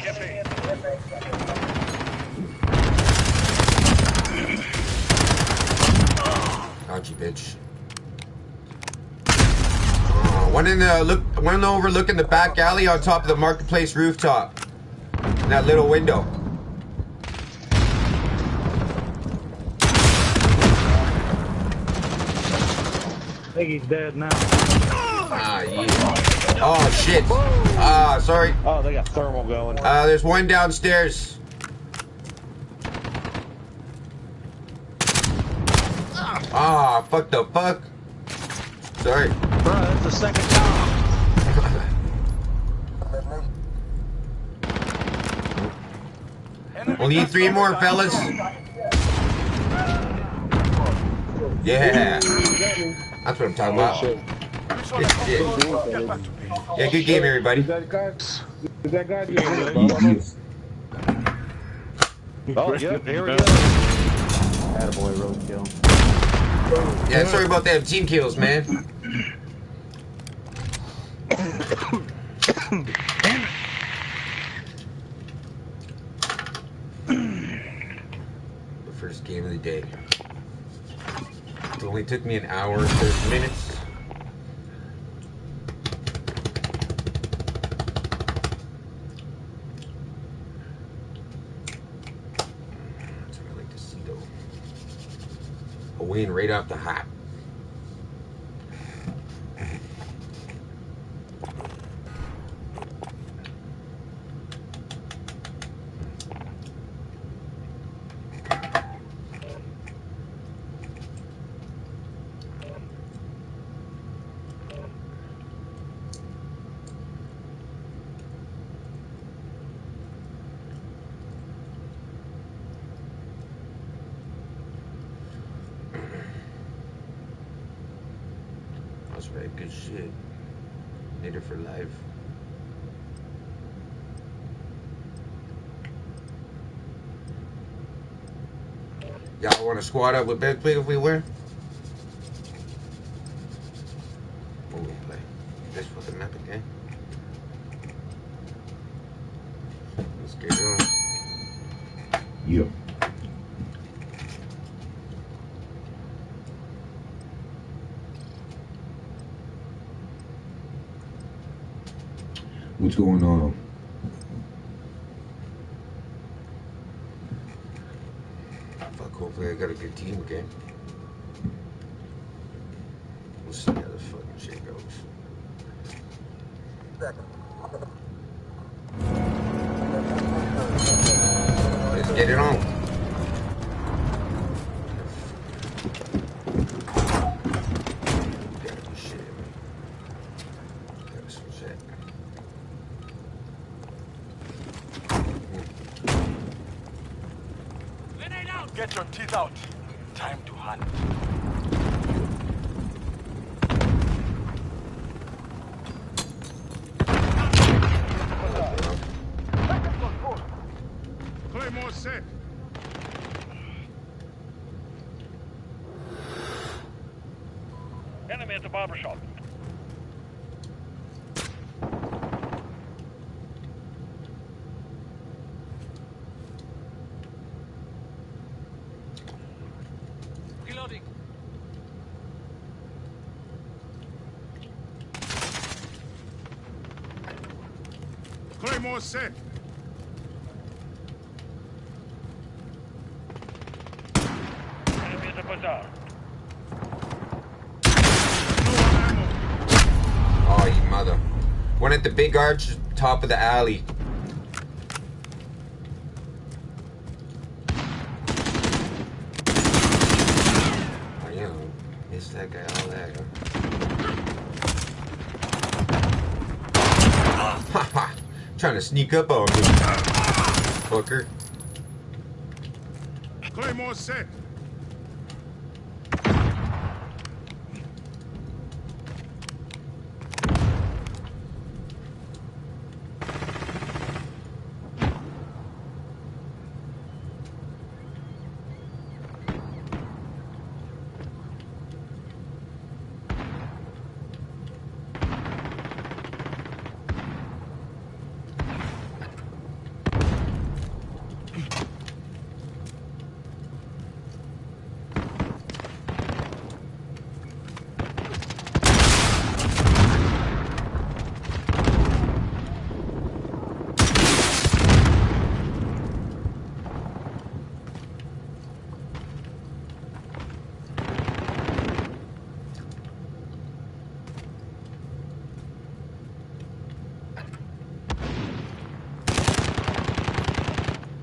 P: Got you, bitch. One overlooking the back alley on top of the marketplace rooftop. In that little window.
U: I think he's dead now.
P: Yeah. Oh, shit. Sorry.
U: Oh, they got thermal going.
P: There's one downstairs. Fuck the fuck. Sorry.
U: Bro, that's the second time.
P: We'll need 3 more, fellas. Yeah. That's what I'm talking about. Good shit. Yeah, good game, everybody.
U: Oh, yeah, here we go.
P: Yeah, sorry about that. Team kills, man. The first game of the day. It only took me an hour and 30 minutes. That's what I like to see, though. A win right off the hop. That's right, good shit. Need it for life. Y'all want to squad up with Bedplate if we win? What we play? This fucking map again? Let's get it on.
U: Yeah. What's going on?
P: Fuck, hopefully I got a good team again. We'll see how this fucking shit goes. Let's get it on. Gotta be shit. Gotta switch that.
C: Get your teeth out. Time to hunt.
B: Claymore set.
C: Enemy at the barber shop. Reloading.
B: Claymore set.
C: Enemy at the bazaar.
P: Oh, you mother. One at the big arch, top of the alley. Oh, you know, missed that guy all that. Haha. Trying to sneak up on me. Fucker.
B: Claymore set.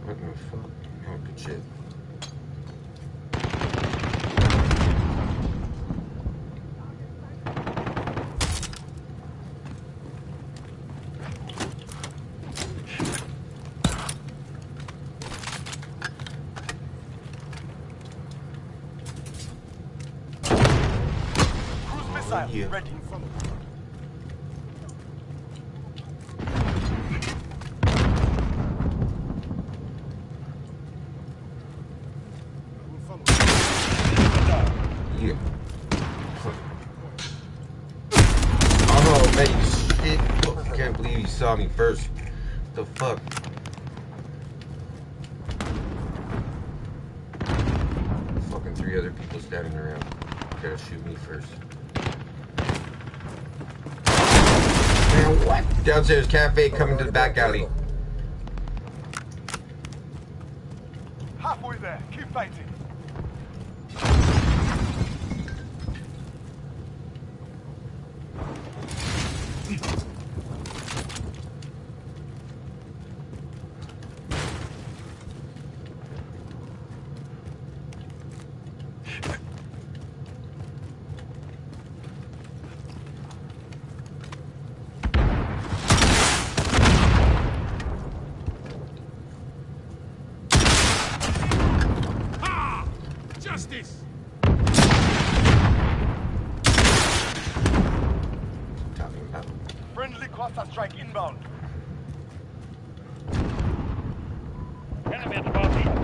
P: What the fuck? Oh, good shit.
C: Cruise missile
P: yeah.
C: ready.
P: Yeah. Oh, man, shit. Oh, I can't believe you saw me first. What the fuck? Fucking 3 other people standing around. Gotta shoot me first. Man, what? Downstairs cafe coming to the back alley.
C: Halfway there. Keep fighting.
S: Justice!
P: Talking about.
C: Friendly cluster strike inbound.
G: Enemy at the barber shop.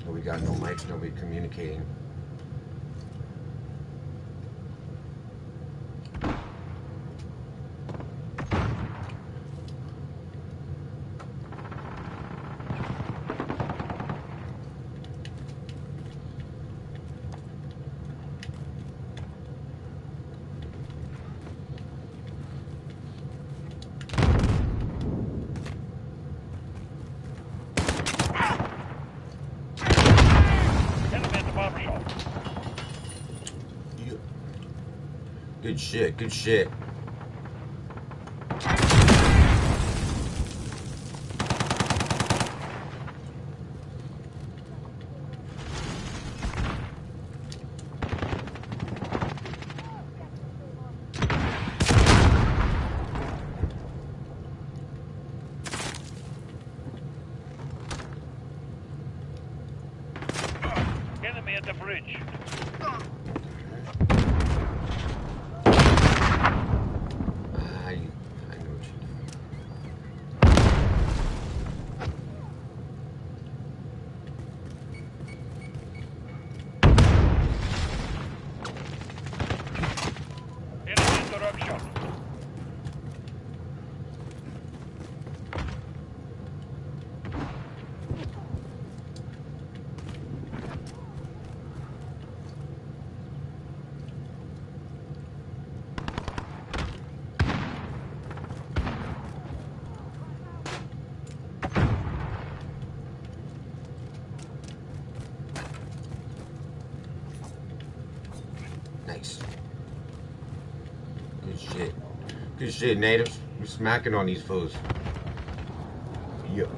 P: We got no mics, nobody communicating. Good shit, good shit.
G: Enemy at the bridge.
P: Nice. Good shit. Good shit, natives. We're smacking on these fools. Yup.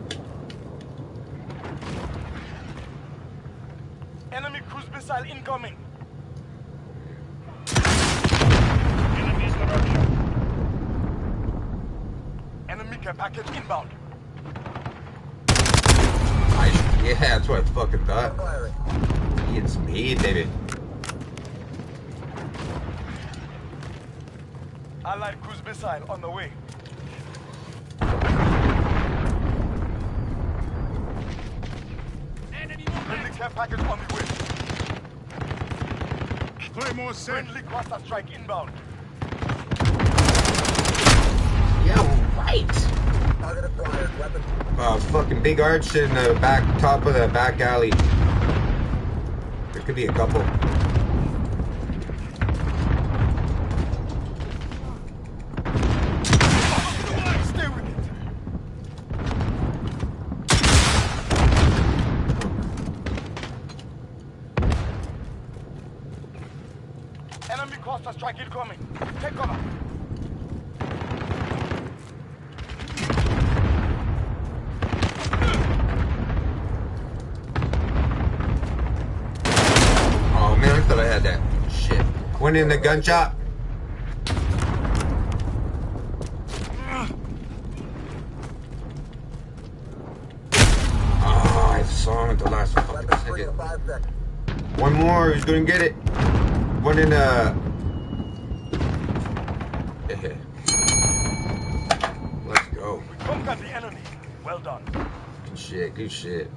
C: Enemy cruise missile incoming.
G: Enemy interruption.
C: Enemy care package inbound.
P: Yeah, that's what I fucking thought. Getting some heat, baby.
C: Allied cruise missile on the way. Friendly care package on the way.
S: Claymore set.
C: Friendly cluster strike inbound.
P: Yeah, right. Fucking big arch in the back top of the back alley. There could be a couple.
C: Stay with it. Enemy cluster strike incoming. Take cover.
P: Oh man, I thought I had that. Shit. One in the gun shop. Oh, I saw him at the last fucking second. One more, he's gonna get it. One in the... Let's go.
C: Conquer the enemy. Well done.
P: Good shit, good shit.